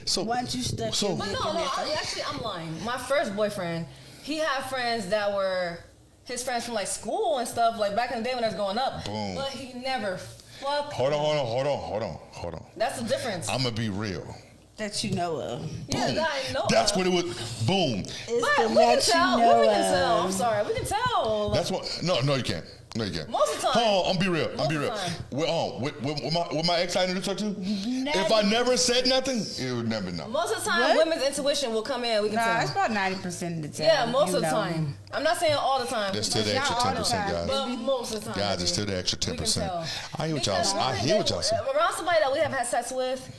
So Once you stuck your But dick no, in there. actually, I'm lying. My first boyfriend, he had friends that were his friends from like school and stuff, like back in the day when I was growing up. Boom. But he never fucked. hold on. That's the difference. I'm gonna be real. That you know of. Yeah, that I know. That's of. what it was. Boom. It's But to we can let tell. you know We can tell. I'm of. sorry. We can tell. That's what. No, you can't. No, you can't. Most of the time. Hold on, I'm be real. Most of the time. With my ex I introduced her to, if I never said nothing, you would never know. Most of the time, What? women's intuition will come in. We can Nah, it's tell. about 90% of the time. Yeah, most you of the know. time. I'm not saying all the time. That's still the Not extra all the 10%, time. guys. But most of the time. Guys, baby. it's still the extra We can 10%. tell. I hear what y'all Because saying. I hear what y'all saying. Around somebody that we have had sex with,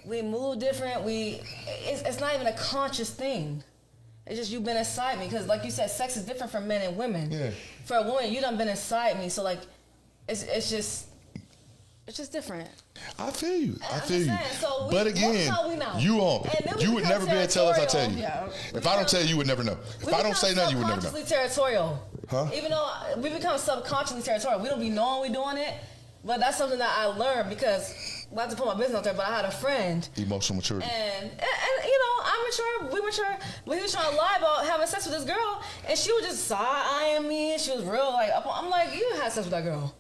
we move different. It's not even a conscious thing. It's just you've been inside me. Because like you said, sex is different for men and women. Yeah. For a woman, you done been inside me. So like, it's just different. I feel you. I I'm feel you. just saying, so But most again, of the time we know. you on. And then we You would become never be able to tell us I tell you. territorial. If I don't tell you, you would never know. If I don't say nothing, you would never know. Subconsciously territorial. Huh? Even though we become subconsciously territorial, we don't be knowing we're doing it. But that's something that I learned because well, I have to put my business out there. But I had a friend, Emotional maturity. and you know I'm mature, we mature. But he was trying to lie about having sex with this girl, and she was just side eyeing me, and she was real like I'm like, you had sex with that girl.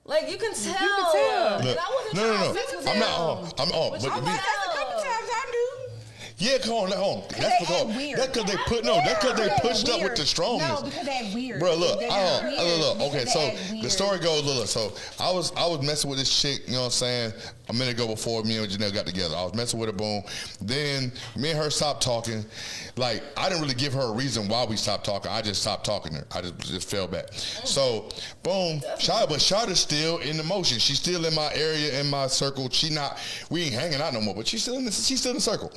Like you can tell. tell. And Look, I wasn't no. trying to have sex with I'm him. not on. I'm on. But But you me- can That's a couple tell. times I do. yeah, come on, That's they because act weird. that's because they put that's because they pushed up with the No, strongness. because they're weird. Bro, look, They're look. weird Okay, because so they act the weird. story goes, look. So I was messing with this chick, you know what I'm saying, a minute ago before me and Janelle got together. I was messing with her, boom. Then me and her stopped talking. Like I didn't really give her a reason why we stopped talking. I just stopped talking to her. I just fell back. So boom, Shada's still in the motion. She's still in my area, in my circle. We ain't hanging out no more, but she's still in the circle.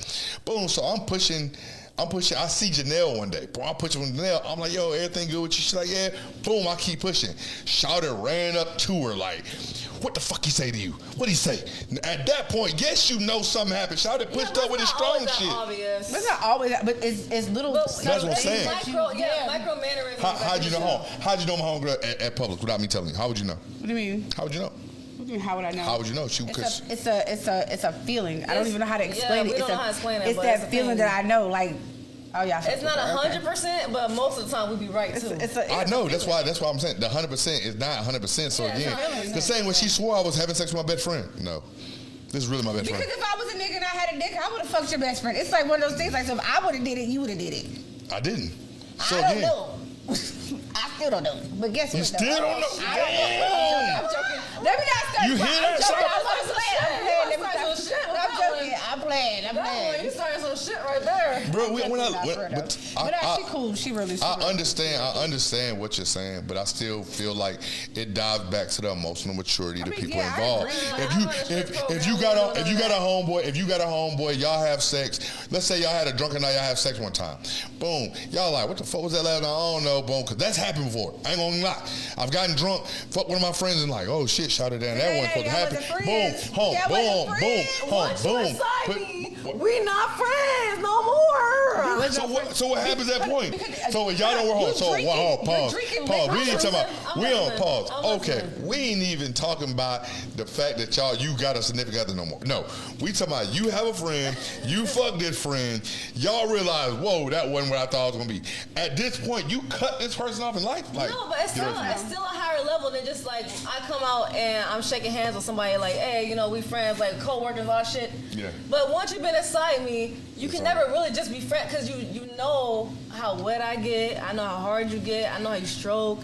Boom. So I'm pushing. I see Janelle one day. Bro, I'm pushing with Janelle. I'm like, yo, everything good with you? She's like, yeah. Boom, I keep pushing. Shouter ran up to her like, what the fuck he say to you? What'd he say? At that point, yes, you know something happened. Shouter pushed up with his strong shit. Obvious. But it's not always that, but it's little. But That's what I'm saying. Micro mannerisms. How'd you know How'd you know my homegirl at Publix without me telling you? How would you know? What do you mean? How would you know? What do you mean? How would I know? How would you know? It's a feeling. I don't even know how to explain we it. don't know how to explain it, It's but that it's a feeling thing. that I know. Like, oh yeah. It's not 100%, but most of the time we be right too. I know. That's why I'm saying the 100% is not 100%. So Yeah, it's again, not really. the same when she swore I was having sex with my best friend. No, this is really my best Because friend. if I was a nigga and I had a dick, I would have fucked your best friend. It's like one of those things. Like, so if I would have did it, you would have did it. I didn't. So I don't again, know. I still don't know. But guess what? you still don't know. I don't know. I'm joking. Let me not start. You hear I'm that, joking. son? I'm playing. Let me Starting stop. some shit. I'm joking. I'm playing. You starting some shit right there. Bro, But she cool. She really. I understand what you're saying, but I still feel like it dives back to the emotional maturity of the mean, people yeah, I involved. agree. If you got a homeboy, y'all have sex. Let's say y'all had a drunken night, y'all have sex one time. Boom, y'all like, what the fuck was that last night? I don't know, boom, because that's happened before. I ain't gonna lie. I've gotten drunk, fuck one of my friends, and like, oh shit, shot it down. That wasn't supposed to happen. Boom, home, boom, boom, home, boom. we not friends no more. So what happens at that point? So y'all don't work hard. So pause. We ain't talking about. We on pause. Okay, we ain't even talking about the fact that you got a significant other no more. No, we talking about you have a friend. You fuck this friend. Y'all realize, whoa, that wasn't what I thought it was gonna be. At this point, you cut this person off in life. Like, no, but it's still a higher level than just like I come out and I'm shaking hands with somebody like, hey, we friends, like co-workers, all that shit. Yeah. But once you've been inside me, you can never really just be friends because you know how wet I get. I know how hard you get. I know how you stroke.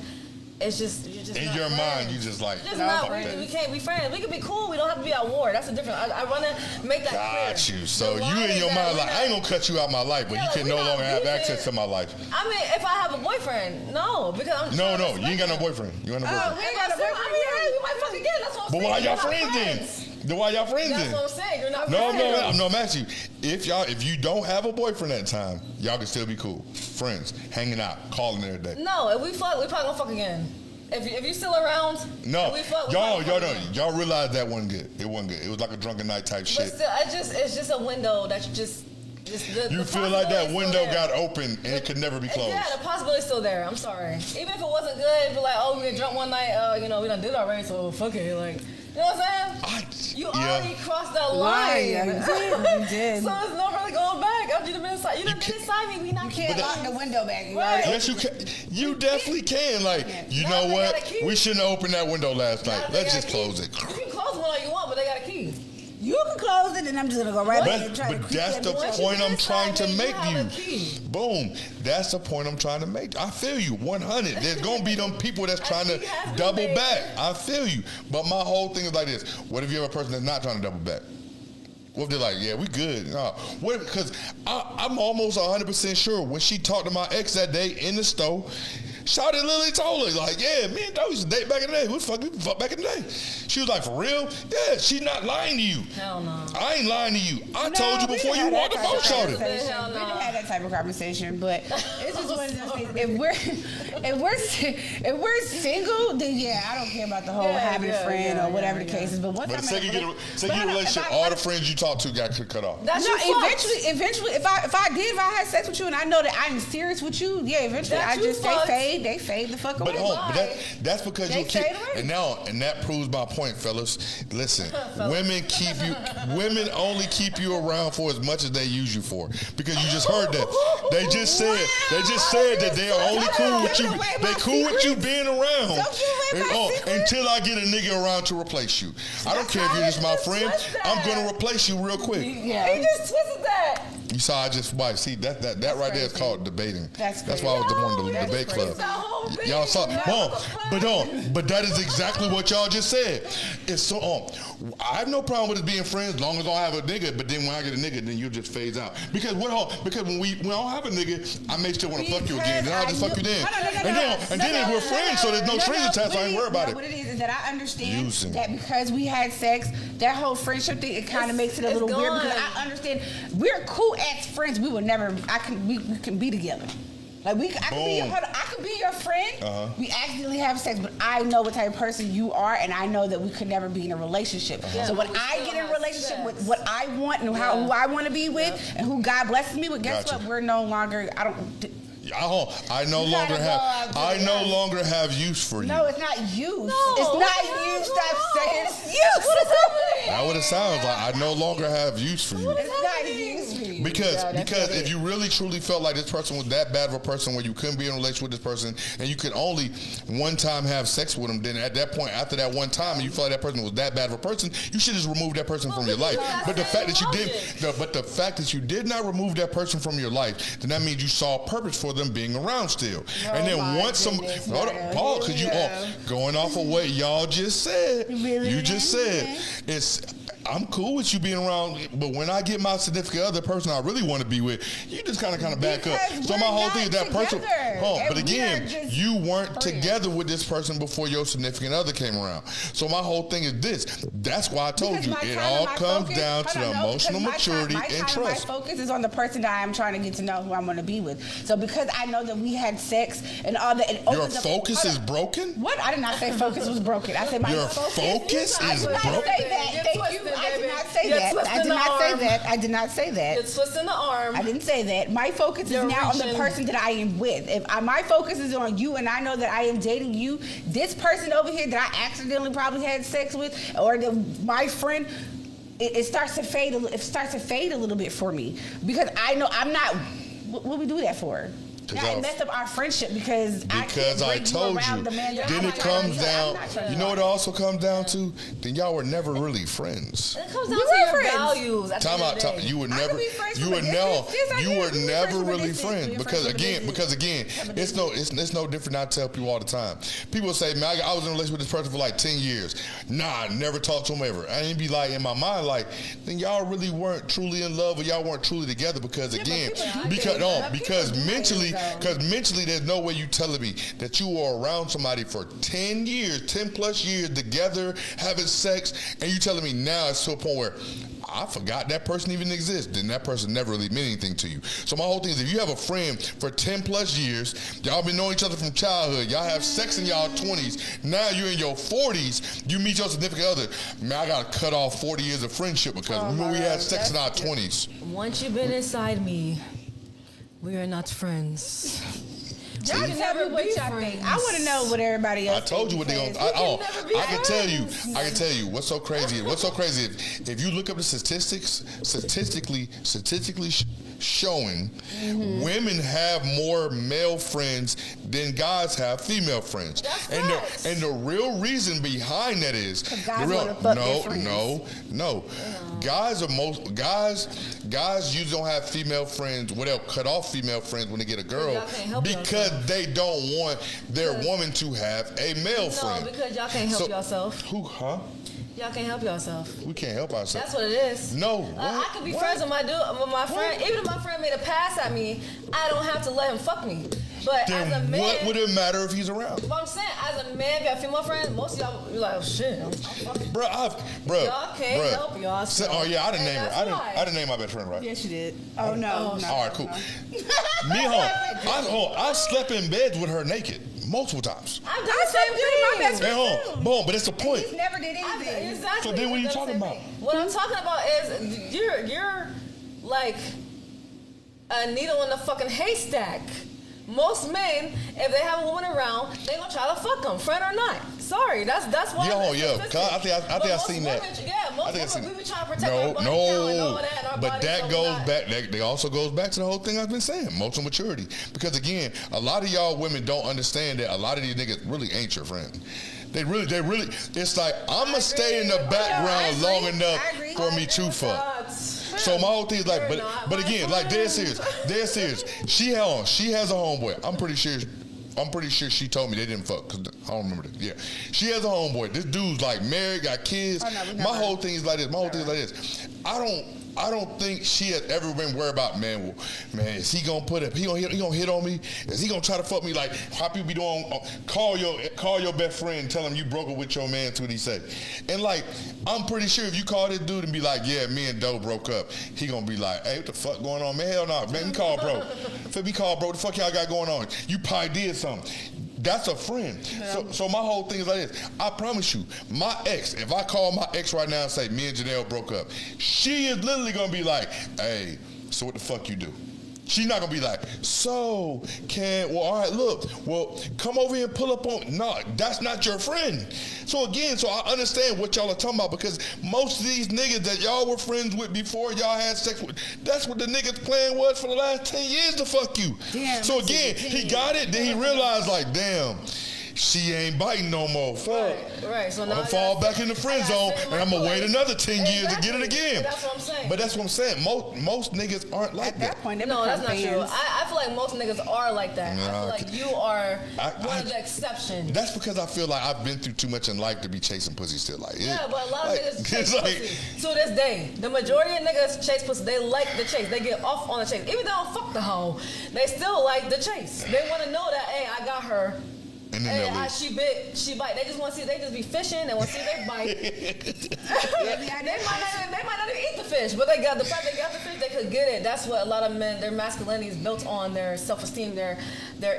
It's just you're just in not your friends. mind, you just like. Just not, we can't be friends. We can be cool. We don't have to be at war. That's the difference. I want to make that clear. Got you. So you in your mind like, I ain't gonna cut you out my life, but you can no longer have access to my life. I mean, if I have a boyfriend, no, because I'm no, you ain't got no boyfriend. You ain't no boyfriend. We ain't got a boyfriend. I mean, we might fuck again. That's what I'm saying. But why y'all friends then? Then why y'all friends then? That's what I'm saying. You're not friends. No, I'm asking you. If you don't have a boyfriend at the time, y'all can still be cool. Friends, hanging out, calling every day. No, if we fuck, we probably gonna fuck again. If you still around, no, we fuck, y'all realize that wasn't good. It wasn't good. It was like a drunken night type shit. But still, it's just a window that you just you feel like that window got open and it could never be closed. Yeah, the possibility's still there. I'm sorry. Even if it wasn't good, but like, oh, we get drunk one night, we done did it already, so fuck it. Like, you know what I'm saying? You already crossed that line. You did. So it's not really going back after you've been inside. You done been inside me. We not can't lock the window back. Right. Yes, you can. You definitely can. Like, you know what? We shouldn't have opened that window last night. Let's just close it. You can close one all you want, but they got a key. You can close it, and I'm just gonna go right back and try to But that's the point I'm trying to make you. Boom. That's the point I'm trying to make. I feel you. 100. There's gonna be them people that's trying to double back. I feel you. But my whole thing is like this. What if you have a person that's not trying to double back? What if they're like, yeah, we good? Because I'm almost 100% sure when she talked to my ex that day in the store, Shawty literally told her, like, yeah, me and Doe used to date back in the day. We fuck back in the day. She was like, for real? Yeah, she's not lying to you. Hell no. I ain't lying to you. I told you before you walked about Shawty. We didn't have that type of conversation, but it's just one of those things. If we're single, then yeah, I don't care about the whole having a friend or whatever the case is. But once the second you get a relationship, all the friends you talk to got cut off. That's eventually, if I had sex with you and I know that I'm serious with you, yeah, eventually they fade the fuck away. But that's because you keep, and that proves my point, fellas. Listen, women only keep you around for as much as they use you for, because you just heard that. They just said that they are only cool with you. They cool with you being around until I get a nigga around to replace you. I don't care if you're just my friend. I'm gonna replace you real quick. Yeah. He just twisted that. You saw I just see that right there is called debating. That's why I was the debate club. Y'all saw, but that is exactly what y'all just said. It's so I have no problem with us being friends as long as I have a nigga. But then when I get a nigga, then you just phase out. Because when I don't have a nigga, I may still want to fuck you again. Then I'll just fuck you then. And then we're friends, so there's no strings attached. So I ain't worried about it. What it is that I understand that because we had sex, that whole friendship thing, it kind of makes it a little weird, because I understand we're cool as friends. We would never. We can be together. Like I could be your friend. Uh-huh. We accidentally have sex, but I know what type of person you are, and I know that we could never be in a relationship. Uh-huh. So when I get in a relationship with what I want and who I want to be with, and who God blesses me with, guess what? We're no longer. I no longer have use for you. No, it's not use. No, it's not use. Stop saying it's use. What is happening? That's what it sounds like. I no longer have use for you. It's not use for you. Because if you really truly felt like this person was that bad of a person where you couldn't be in a relationship with this person and you could only one time have sex with them, then at that point, after that one time, and you felt like that person was that bad of a person, you should just remove that person from your life. But the fact that you did not remove that person from your life, then that means you saw a purpose for them being around still. And then once Paul, because you all going off of what y'all just said, I'm cool with you being around, but when I get my significant other person I really want to be with, you just kind of back up. So my whole thing is that person. But again, you weren't together with this person before your significant other came around. So my whole thing is this. That's why I told you it all comes down to the emotional maturity and trust. My focus is on the person that I'm trying to get to know, who I'm going to be with. So because I know that we had sex and all that, your focus is broken. What? I did not say focus was broken. I said my focus is broken. Thank you. baby. did not say You're that. I twisting did the not say arm. that. I did not say that. You're twisting the arm. I didn't say that. My focus You're is now on the reaching. person that I am with. My focus is on you, and I know that I am dating you. This person over here that I accidentally probably had sex with, or my friend, it starts to fade. It starts to fade a little bit for me because I know I'm not. What we do that for? Now it messed up our friendship because I told you. Then it comes down. You know what it also comes down to? Then y'all were never really friends. It comes down to your values. Time out. You were never. You were never really friends because again, it's no different. I tell people all the time. People say, man, I was in a relationship with this person for like 10 years. Nah, I never talked to him ever. I ain't be like in my mind like, then y'all really weren't truly in love or y'all weren't truly together because again, because mentally, there's no way you telling me that you were around somebody for 10 plus years together, having sex, and you telling me now it's to a point where I forgot that person even exists, then that person never really meant anything to you. So my whole thing is if you have a friend for 10 plus years, y'all been knowing each other from childhood, y'all have sex in y'all 20s, now you're in your 40s, you meet your significant other, man, I gotta cut off 40 years of friendship because remember we had sex in our 20s. Once you've been inside me, we are not friends. Y'all can tell me what y'all think. I want to know what everybody else. I told you what they gonna. I can tell you. I can tell you what's so crazy. What's so crazy if you look up the statistics, statistically showing women have more male friends than guys have female friends. And the real reason behind that is no. Guys usually don't have female friends. Well, they'll cut off female friends when they get a girl because they don't want their woman to have a male friend. No, because y'all can't help yourself. Y'all can't help yourself. We can't help ourselves. That's what it is. No. I could be friends with my friend. Even if my friend made a pass at me, I don't have to let him fuck me. But then as a man, what would it matter if he's around? But I'm saying, as a man, if you have female friends, most of y'all be like, oh shit, I'm fucking. Y'all can't help y'all. Oh yeah, I didn't name her. I didn't name my best friend, right? Yes, you did. Oh no. All right, cool. I slept in beds with her naked multiple times. I've done the same thing. My best friend. Boom, but that's the point. He's never did anything. Exactly. So then what are you talking about? What I'm talking about is you're like a needle in a fucking haystack. Most men, if they have a woman around, they gonna try to fuck them, friend or not. Sorry, that's why. I think I've seen that. Most women, we be trying to protect our body count and all that. And our But body, that so goes back. That also goes back to the whole thing I've been saying: emotional maturity. Because again, a lot of y'all women don't understand that a lot of these niggas really ain't your friend. They really. It's like I'ma stay in the background long enough for me to fuck. So my whole thing is like, but again, like dead serious. She has a homeboy. I'm pretty sure she told me they didn't fuck. Cause I don't remember that. Yeah, she has a homeboy. This dude's like married, got kids. My whole thing is like this. I don't think she has ever been worried about, man, is he gonna he gonna hit on me? Is he gonna try to fuck me like how people be doing? Call your best friend and tell him you broke up with your man. That's what he said. And like, I'm pretty sure if you call this dude and be like, yeah, me and Doe broke up, he gonna be like, hey, what the fuck going on, man? Hell no, man, we call bro. If we call bro, the fuck y'all got going on? You probably did something. That's a friend. Yeah. So my whole thing is like this. I promise you, my ex, if I call my ex right now and say, me and Janelle broke up, she is literally going to be like, hey, so what the fuck you do? She's not going to be like, all right, look, come over here and pull up on, no, that's not your friend. So again, I understand what y'all are talking about because most of these niggas that y'all were friends with before y'all had sex with, that's what the niggas plan was for the last 10 years to fuck you. Damn, so again, he got it, then he realized like, damn, she ain't biting no more. Fuck. Right. So now I'm gonna fall back in the friend zone and I'm gonna wait another 10 years to get it again. But that's what I'm saying. Most niggas aren't like that. At that point, no, that's not true. I feel like most niggas are like that. I feel like you are one of the exceptions. That's because I feel like I've been through too much in life to be chasing pussy still. Like, yeah, but a lot of niggas chase pussy. To this day, the majority of niggas chase pussy. They like the chase. They get off on the chase. Even though I don't fuck the hoe, they still like the chase. They want to know that, hey, I got her. And then she bit, she bite. They just want to see. They just be fishing. They want to see they bite. they might not even eat the fish, but the fact they got the fish, they could get it. That's what a lot of men. Their masculinity is built on. Their self-esteem, their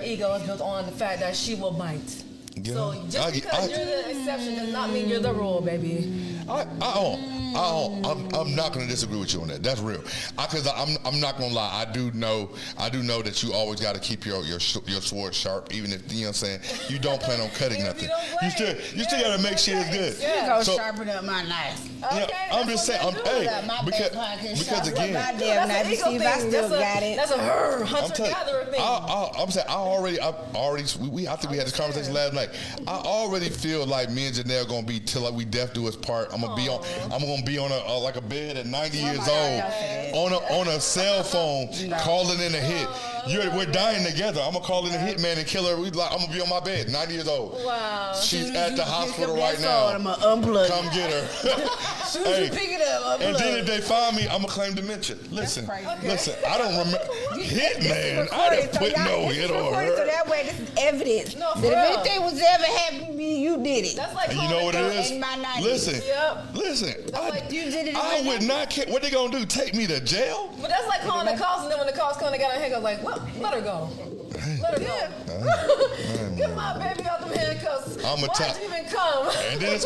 ego is built on the fact that she will bite. Yeah. So just because you're the exception does not mean you're the rule, baby. I'm not going to disagree with you on that. That's real. Because I'm not going to lie. I do know that you always got to keep your sword sharp, even if, you know what I'm saying, you don't plan on cutting nothing. You still got to make sure it's good. Yeah. So, sharpen up my knife. Okay, I'm just saying. Because again, my damn knife to see if I still got it. That's a hunter-gatherer thing. I'm saying I think we had this conversation last night. I already feel like me and Janelle gonna be till like we death do us part. I'm gonna be on a bed at 90 years old on a cell phone calling in a hit. We're dying together. I'm gonna call in a hitman and kill her. I'm gonna be on my bed, 90 years old. Wow. She's at the hospital right now. I'm gonna unplug. Come get her. Soon as you pick it up, and then if they find me, I'm gonna claim dementia. Listen, I don't remember. Hitman, I didn't put no hit on her. So that way, this is evidence No, that if anything was ever happening to me, you did it. That's like And you know what it is? in my 90s. Listen. like you did it in I my would 90s. not care. What they gonna do? Take me to jail? But that's like calling the cops, and then when the cops come, they got her handcuffs. Like, well, let her go. Let her go. Get my baby out them handcuffs. Why'd you even come? And then it's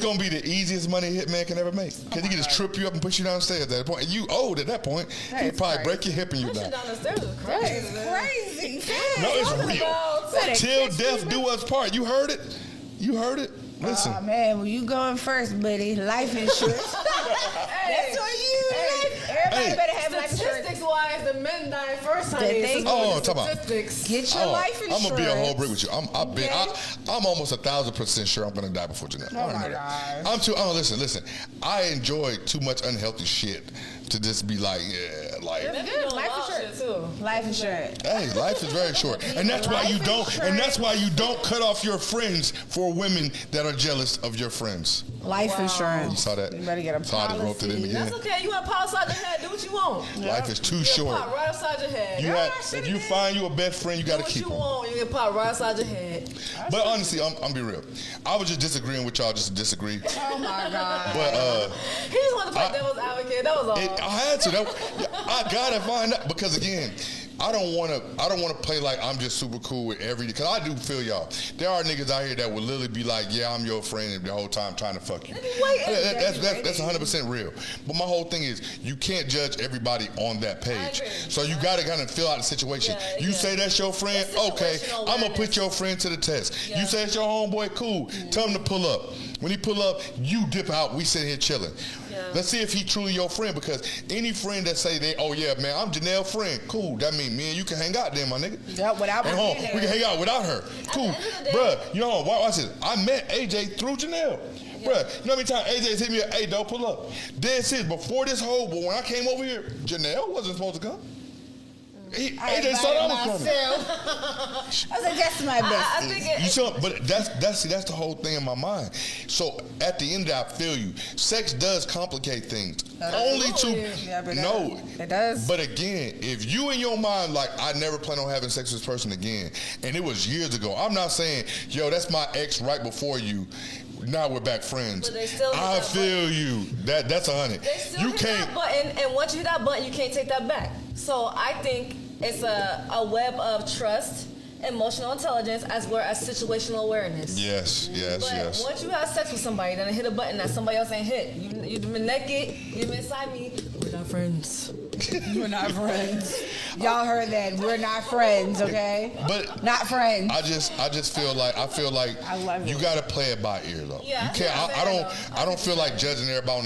gonna be the easiest money a hitman can ever make. Because he can just trip you up and push you downstairs at that point. And you old at that point. He'll probably break your hip and you Pushing die. down the stairs is crazy. Crazy. No, it's real. Till death do us part. You heard it? Listen. Oh man, well you going first, buddy. Life insurance. That's on you. Everybody better have life insurance. Statistics-wise, the men die first, honey. Talk about. Statistics. Get your life insurance. I'm gonna be a whole brick with you. I'm almost 1,000% sure I'm gonna die before Janelle. Oh my gosh. Listen. I enjoy too much unhealthy shit to just be like, Life insurance too. Life insurance. Hey, life is very short, and that's why you don't. And that's why you don't cut off your friends for women that are jealous of your friends. Life insurance. You saw that? You better get a So I just wrote it in again. That's okay. You want to pop upside your head, do what you want. Life is too short. Pop right upside your head. If you find you a best friend, you got to keep Do them. what you want. You can pop right upside your head. But honestly, I'm be real. I was just disagreeing with y'all just to disagree. Oh my God. But He just wanted to play devil's advocate. That was all. I had to. I gotta find out because again, I don't want to play like I'm just super cool with because I do feel y'all. There are niggas out here that will literally be like, yeah, I'm your friend, and the whole time trying to fuck you. That's 100% real. But my whole thing is, you can't judge everybody on that page. So you got to kind of fill out the situation. You say that's your friend, okay, I'm gonna put your friend to the test. You say it's your homeboy, cool. Tell him to pull up. When he pull up, you dip out. We sit here chilling. Let's see if he truly your friend, because any friend that say oh yeah, man, I'm Janelle's friend, cool. That means me and you can hang out then, my nigga. Yeah, without at home, we can hang out without her. Cool. Bruh, you know, watch this. I met AJ through Janelle. Bruh, you know how many times AJ's hit me up, hey, don't pull up. Dead serious, before this whole, but when I came over here, Janelle wasn't supposed to come. AJ thought I was coming. I was like, that's my best. I think but that's the whole thing in my mind. So at the end, I feel you. Sex does complicate things. It does. But again, if you in your mind like, I never plan on having sex with this person again, and it was years ago, I'm not saying, yo, that's my ex right before you. Now we're back friends. I feel you. That's 100. You can't. That button, and once you hit that button, you can't take that back. So I think it's a web of trust, emotional intelligence, as well as situational awareness. Yes. But once you have sex with somebody, then hit a button that somebody else ain't hit. You've been naked. You've been inside me. We're not friends. We're not friends. Y'all heard that? We're not friends, okay? But not friends. I just feel like you gotta play it by ear though. Yeah, you can't. I don't feel like judging everybody on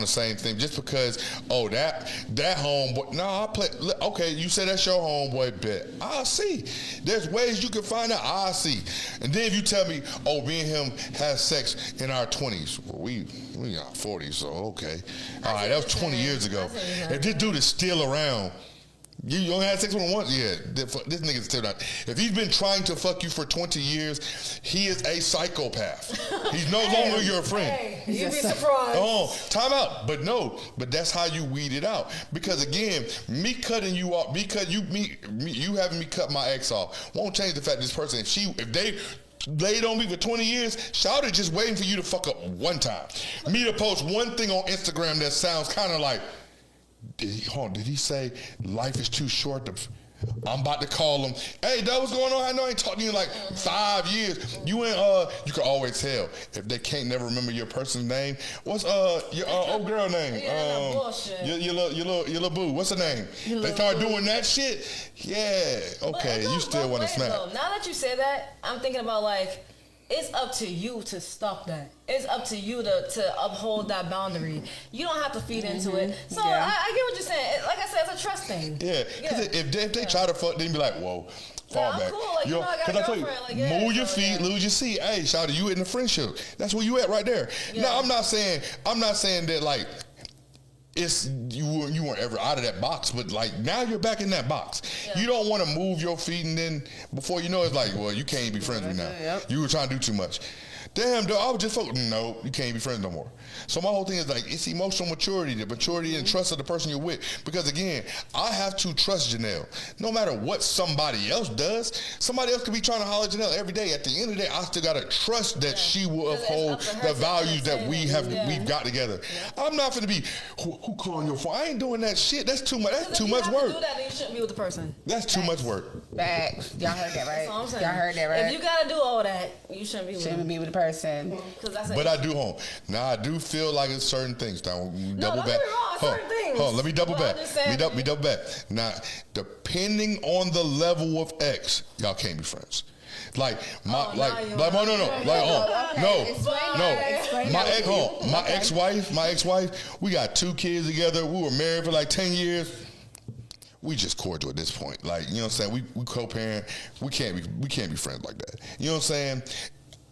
the same thing just because that homeboy. No, I play. Okay, you say that's your homeboy. Bet I'll see. There's ways you can find out. I'll see. And then if you tell me, me and him had sex in our 20s. Well, we got 40s, so okay. All right, that was 20 years ago. If this dude is still around, you only had sex with him once? Yeah, this nigga's still not. If he's been trying to fuck you for 20 years, he is a psychopath. He's no longer your friend. Hey, you'd be surprised. Oh, time out. But that's how you weed it out. Because again, me cutting you off, you having me cut my ex off, won't change the fact that this person, if they laid on me for 20 years, shout it just waiting for you to fuck up one time. Me to post one thing on Instagram that sounds kind of like, did he say life is too short to... I'm about to call him. Hey, Doug, what's going on? I know I ain't talked to you in like 5 years. You ain't. You can always tell if they can't never remember your person's name. What's your old girl name? Yeah, bullshit. Your little boo. What's her name? They start doing that shit. Yeah. Okay. You still want to snap? Though. Now that you say that, I'm thinking about like. It's up to you to stop that. It's up to you to uphold that boundary. You don't have to feed into it. So I get what you're saying. Like I said, it's a trust thing. Yeah, because if they try to fuck, then be like, whoa, fall back. Cool. Like, I got a girlfriend. Like, move your feet, lose your seat. Hey, shout out, you in the friendship. That's where you at right there. Yeah. Now, I'm not saying that like. It's you weren't ever out of that box, but like now you're back in that box. Yeah. You don't want to move your feet, and then before you know it's like, well, you can't be friends with me now. Yep. You were trying to do too much. Damn, dude, I was just focused. No, you can't be friends no more. So my whole thing is like, it's emotional maturity, the maturity and trust of the person you're with. Because again, I have to trust Janelle. No matter what somebody else does, somebody else could be trying to holler at Janelle every day. At the end of the day, I still gotta trust that she will uphold the values that we've got together. Yeah. I'm not gonna be who calling your phone. I ain't doing that shit. That's too much. That's too much work. If you do that, then you shouldn't be with the person. That's too much work. Facts. Y'all heard that, right? That's all I'm saying. Y'all heard that, right? If you gotta do all that, you shouldn't be with the person. But I do home. Now I do feel like it's certain things. Now double back. Let me double back. Let me double back. Now, depending on the level of X, y'all can't be friends. My ex-wife, we got 2 kids together. We were married for like 10 years. We just cordial at this point. Like, you know what I'm saying? We co-parent. We can't be friends like that. You know what I'm saying?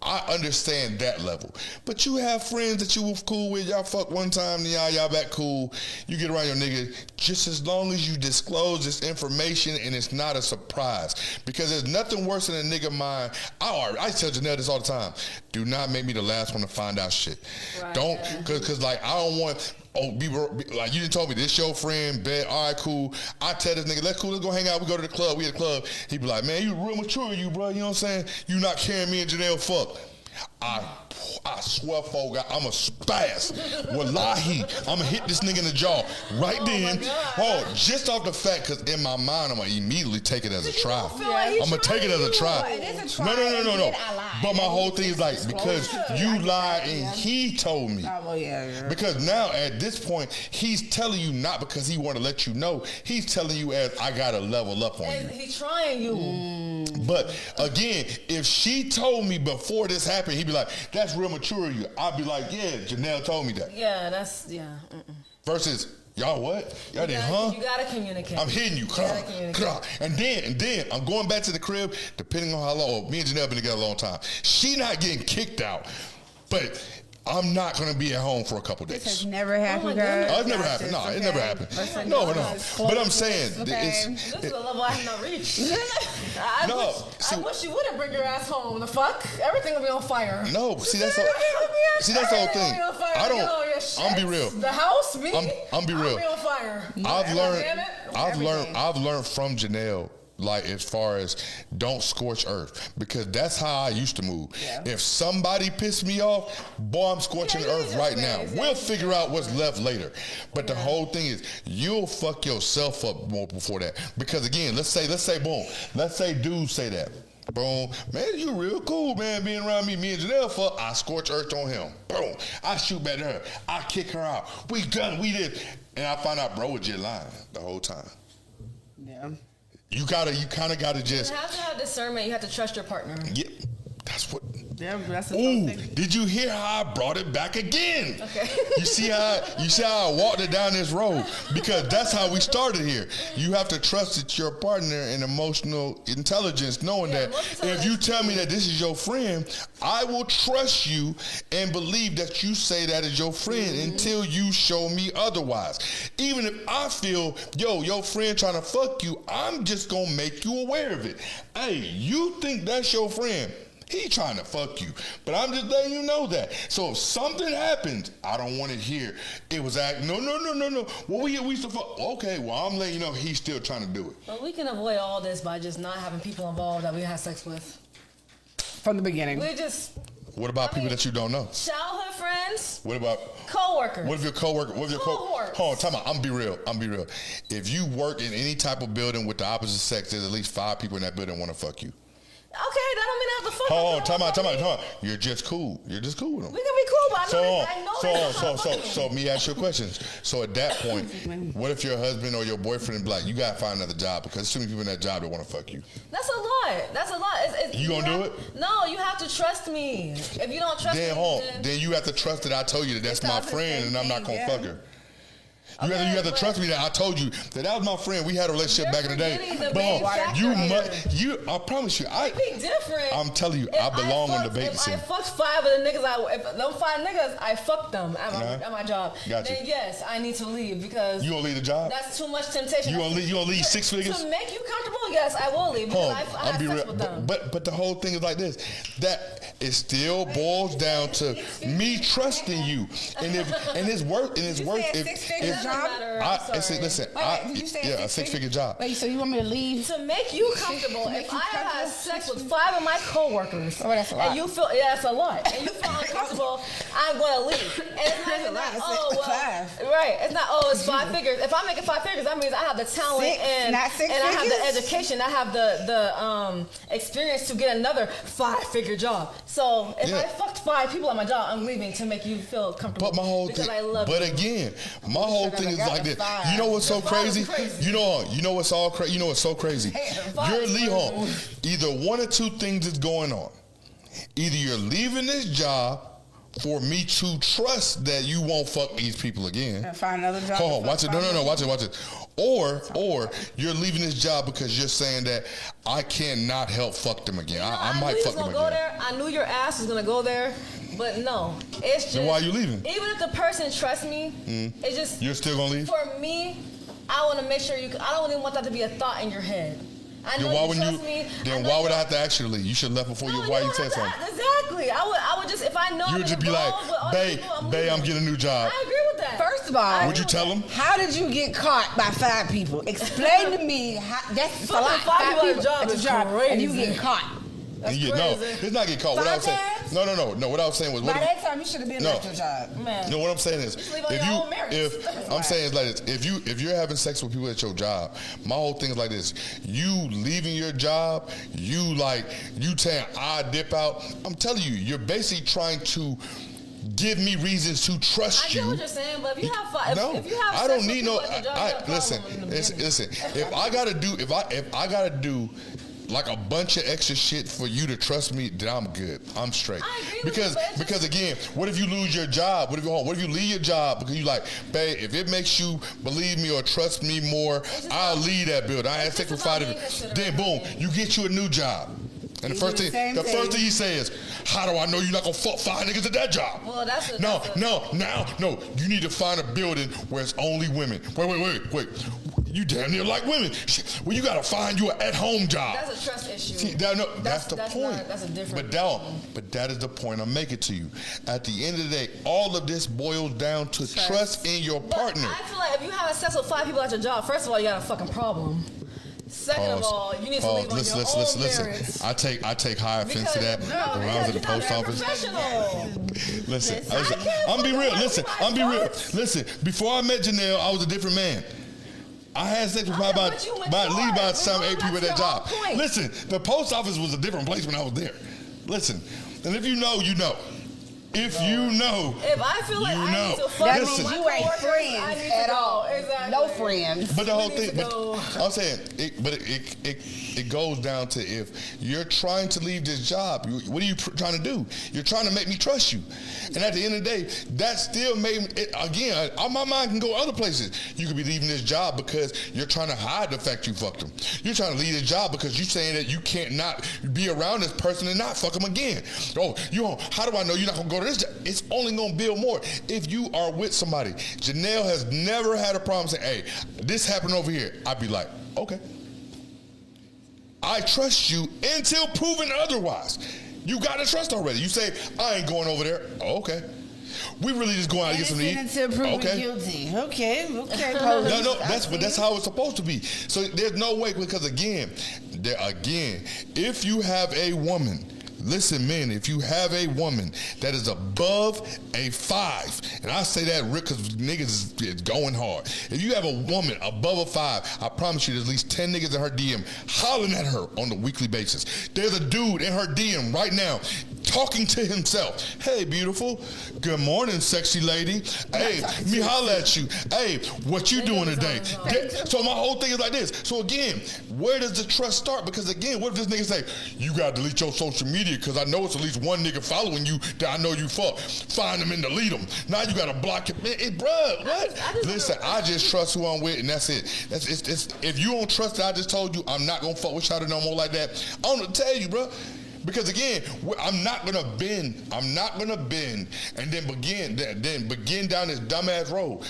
I understand that level. But you have friends that you were cool with. Y'all fuck one time, then y'all back cool. You get around your nigga. Just as long as you disclose this information and it's not a surprise. Because there's nothing worse than a nigga mind. I tell Janelle this all the time. Do not make me the last one to find out shit. Right. Don't, cause like I don't want... be like, you just told me this your friend, bet, all right, cool. I tell this nigga, let's go hang out. We go to the club. We at the club. He be like, man, you real mature, you, bro. You know what I'm saying? You not carrying me and Janelle fuck. I swear, folk, I'm a spaz. Wallahi, I'm going to hit this nigga in the jaw right then. Just off the fact, because in my mind, I'm going to immediately take it as a try. I'm going to take it as a try. No. But my whole thing is like, because you lied and he told me. Because now, at this point, he's telling you not because he want to let you know. He's telling you as, I got to level up on you. He's trying you. But, again, if she told me before this happened, he'd be like, that's real mature of you. I'd be like, yeah, Janelle told me that. Yeah, that's, yeah. Versus, y'all what? Y'all did, huh? You gotta communicate. I'm hitting you. And then I'm going back to the crib, depending on how long, me and Janelle been together a long time. She not getting kicked out, but I'm not going to be at home for a couple days. This has never happened, guys. It's never happened. No, it never happened. No. But I'm saying, this is a level I have not reached. I wish you wouldn't bring your ass home. The fuck? Everything will be on fire. No, see, that's the whole thing. I'm be real. The house, me? I'm be real. I'll be on fire. I've learned from Janelle, like, as far as don't scorch earth, because that's how I used to move. Yeah. If somebody pissed me off, boy, I'm scorching earth right now. We'll figure out what's left later. But the whole thing is, you'll fuck yourself up more before that. Because again, let's say boom, let's say dudes say that. Boom, man, you real cool, man, being around me. Me and Janelle fuck, I scorch earth on him. Boom, I shoot back at her. I kick her out. We done, we did. And I find out bro was just lying the whole time. Yeah. You kind of gotta just. You have to have discernment. You have to trust your partner. Yeah, that's what. Yeah, that's the thing. Did you hear how I brought it back again? Okay. You see how I walked it down this road, because that's how we started here. You have to trust that your partner in emotional intelligence, knowing that if you tell me that this is your friend, I will trust you and believe that you say that is your friend until you show me otherwise. Even if I feel, your friend trying to fuck you, I'm just gonna make you aware of it. Hey, you think that's your friend? He trying to fuck you, but I'm just letting you know that. So if something happens, I don't want to hear it was no. Well, we used to fuck. Okay, well, I'm letting you know he's still trying to do it. But we can avoid all this by just not having people involved that we had sex with from the beginning. We just. What about people that you don't know? Childhood friends. friends, What about coworkers. What if your coworker? What if your Cohorts. Hold on, time out. I'm be real. If you work in any type of building with the opposite sex, there's at least 5 people in that building want to fuck you. Okay, that don't mean I have to fuck Hold on, them. time out. You're just cool. You're just cool with them. We can be cool, but I know So me ask you a question. So at that point, what if your husband or your boyfriend be like, you gotta find another job because there's too many people in that job that want to fuck you? That's a lot. You gonna do it? No, you have to trust me. If you don't trust me, Then you have to trust that I told you that that's my friend and I'm not gonna fuck her. You have to trust me that I told you that was my friend. We had a relationship back in the day. I promise you, be different. I'm telling you, I belong on the baby scene. If I fucked 5 of the niggas, if them 5 niggas, I fucked them at my job. Gotcha. Then yes, I need to leave because you gonna leave the job. That's too much temptation. You gonna leave 6 figures to make you comfortable? Yes, I will leave because I have sex with them. But the whole thing is like this. That it still boils down to me trusting you, and it's worth. Did you say a 6-figure job. Wait, so you want me to leave? To make you comfortable, if I have sex with 5 of my coworkers, that's a lot. and you feel that's a lot, and you feel uncomfortable, I'm gonna leave. And it's not even like, right? It's not it's 5 figures. If I'm making 5 figures, that means I have the talent and I have the education, I have the experience to get another 5-figure job. So if I fucked 5 people at my job, I'm leaving to make you feel comfortable. But my whole because thing, I love but you. again, my whole thing is like this. You know what's so crazy? You know what's all crazy? You know what's so crazy? You're leaving. Either one or 2 things is going on. Either you're leaving this job for me to trust that you won't fuck these people again. And find another job. Hold on, watch it. No, watch it. Or you're leaving this job because you're saying that I cannot help fuck them again. I might fuck them again. I knew your ass was gonna go there, but no, it's just. Then why are you leaving? Even if the person trusts me, it's just. You're still gonna leave? For me, I want to make sure you. I don't even want that to be a thought in your head. I know then you trust me. Then why would I have to ask you to leave? You should have left before why you said something. Exactly. I would just if I know. You would just be like, babe, I'm getting a new job. I agree with that. First of all, would you tell them? How did you get caught by 5 people? Explain to me how. That's a lot. 5 people at a job at is the job, crazy. and you get caught. No, it's not get caught. What I was saying, no. What I was saying was, By that time, you should have been at your job. Man. No, what I'm saying is, I'm saying is like this. If you're having sex with people at your job, my whole thing is like this. You leaving your job, you saying I dip out. I'm telling you, you're basically trying to give me reasons to trust you. I get what you're saying, but if you have 5, no, if you have I don't need no. listen. If I gotta do like a bunch of extra shit for you to trust me, then I'm good. I'm straight. I agree with you, because again, what if you lose your job? What if you leave your job because you like, babe, if it makes you believe me or trust me more, I'll leave that building. I had sex with 5 different. Then boom, you get you a new job. And the first thing he says, how do I know you're not gonna fuck 5 niggas at that job? Well, No. You need to find a building where it's only women. Wait. You damn near like women. Shit. Well, you gotta find you an at-home job. That's a trust issue. See, that's the point. That's a different. But that is the point I'm making to you. At the end of the day, all of this boils down to trust in your partner. I feel like if you have sex with 5 people at your job, first of all, you got a fucking problem. Second of all, you need to leave on your own merits. I take high offense to that. When I was at the post office. Listen, I'm be real. Listen, before I met Janelle, I was a different man. I had sex with about 8 people at that job. Listen, the post office was a different place when I was there. Listen, and if you know, you know. If you know, if I feel like I need to fuck that means you ain't friends at all. Exactly. No friends. But the whole thing, I'm saying, it goes down to if you're trying to leave this job, what are you trying to do? You're trying to make me trust you. And at the end of the day, that still made me, again, my mind can go other places. You could be leaving this job because you're trying to hide the fact you fucked him. You're trying to leave this job because you're saying that you can't not be around this person and not fuck him again. Oh, how do I know you're not going to go to this job? It's only going to build more if you are with somebody. Janelle has never had a problem saying, hey, this happened over here. I'd be like, okay. I trust you until proven otherwise. You got to trust already. You say, I ain't going over there. Oh, okay. We really just going out to get something to eat. Until proven guilty. Okay. No, that's how it's supposed to be. So there's no way, because again, if you have a woman Listen, men, if you have a woman that is above a 5, and I say that because niggas is going hard. If you have a woman above a 5, I promise you there's at least 10 niggas in her DM hollering at her on a weekly basis. There's a dude in her DM right now talking to himself. Hey, beautiful. Good morning, sexy lady. Hey, me holla at you. Hey, what you doing today? So my whole thing is like this. So again, where does the trust start? Because again, what if this nigga say, you gotta delete your social media because I know it's at least one nigga following you that I know you fuck. Find them and delete them. Now you gotta block him. Man, bruh, what? Listen, I just trust who I'm with and that's it. It's if you don't trust that I just told you, I'm not gonna fuck with y'all no more like that. I don't know what to tell you, bruh. Because again, I'm not gonna bend. I'm not gonna bend and then begin down this dumbass road.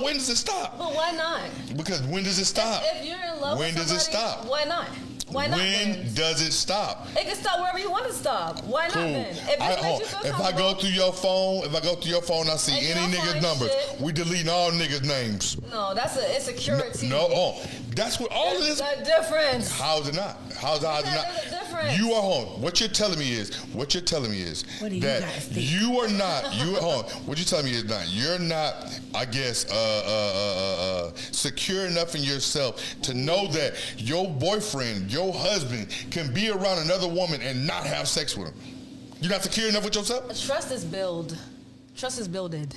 When does it stop? But why not? Because when does it stop? If you're in love when with does somebody, it stop? Why not? Why not? When does it stop? It can stop wherever you want to stop. Why not then? If this makes you feel if I go through your phone, I see And you any don't nigga's find numbers, shit. we deleting all niggas' names. No, that's an insecurity. That's what all of this. There's a difference. How's it not? How's it not? There's a difference. You are home. What you're telling me is What do you that guys think? you are not. You at home. What you're telling me is not. You're not. I guess secure enough in yourself to know that your boyfriend, your husband, can be around another woman and not have sex with him. You're not secure enough with yourself. Trust is built. Trust is builded.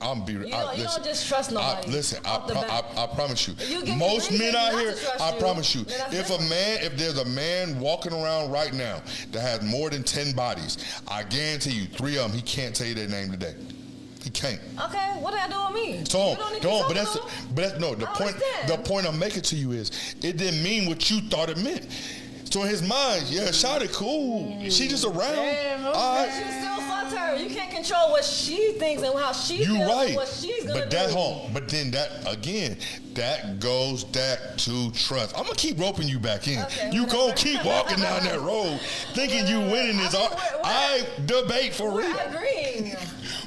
You don't just trust nobody. I promise you. Most men out here, I you, promise you. then If there's a man walking around right now that has more than 10 bodies, I guarantee you, 3 of them, he can't tell you their name today. He can't. Okay, what did I do with me? So, understand. the point I'm making to you is, it didn't mean what you thought it meant. So in his mind, yeah, shawty cool. She just around. Damn, okay. All You right. still fucked her. You can't control what she thinks and how she feels and what she's gonna do. But then that goes back to trust. I'm gonna keep roping you back in. Okay, you whatever. gonna keep walking down that road thinking you winning this. I debate for real. We're agreeing.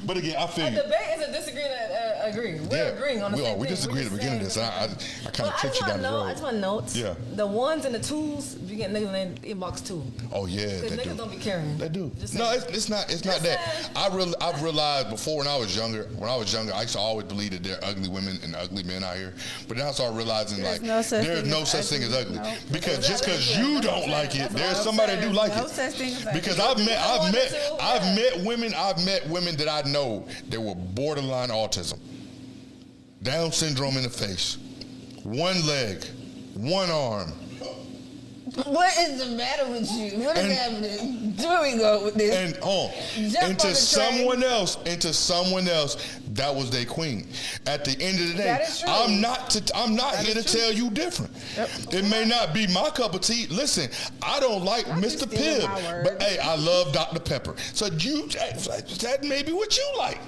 But again, I feel A you. debate is a disagreeing to agree. We're agreeing on the same thing. We disagreed at the beginning of this. I kind of tricked you down the road. I just want notes. Yeah. The ones and the twos, you get niggas in the inbox too. Oh yeah, Because they niggas do. don't be caring. They do. Just No, saying. it's not that. saying. I've realized before when I was younger, I used to always believe that there are ugly women and ugly men out here. But now I started realizing There's no such thing as ugly. No. Because just because you don't like it, there's somebody that do like No it. such thing as ugly. Because I've met women that I know that were borderline autism, Down syndrome in the face, one leg, one arm. What is the matter with you? What is happening? Where we go with this? And Jump on into the someone else that was their queen. At the end of the day, That is true. I'm not here to tell you different. Yep. It may not be my cup of tea. Listen, I don't like Mr. stealing Pibb, my words. but hey, I love Dr. Pepper. So that may be what you like.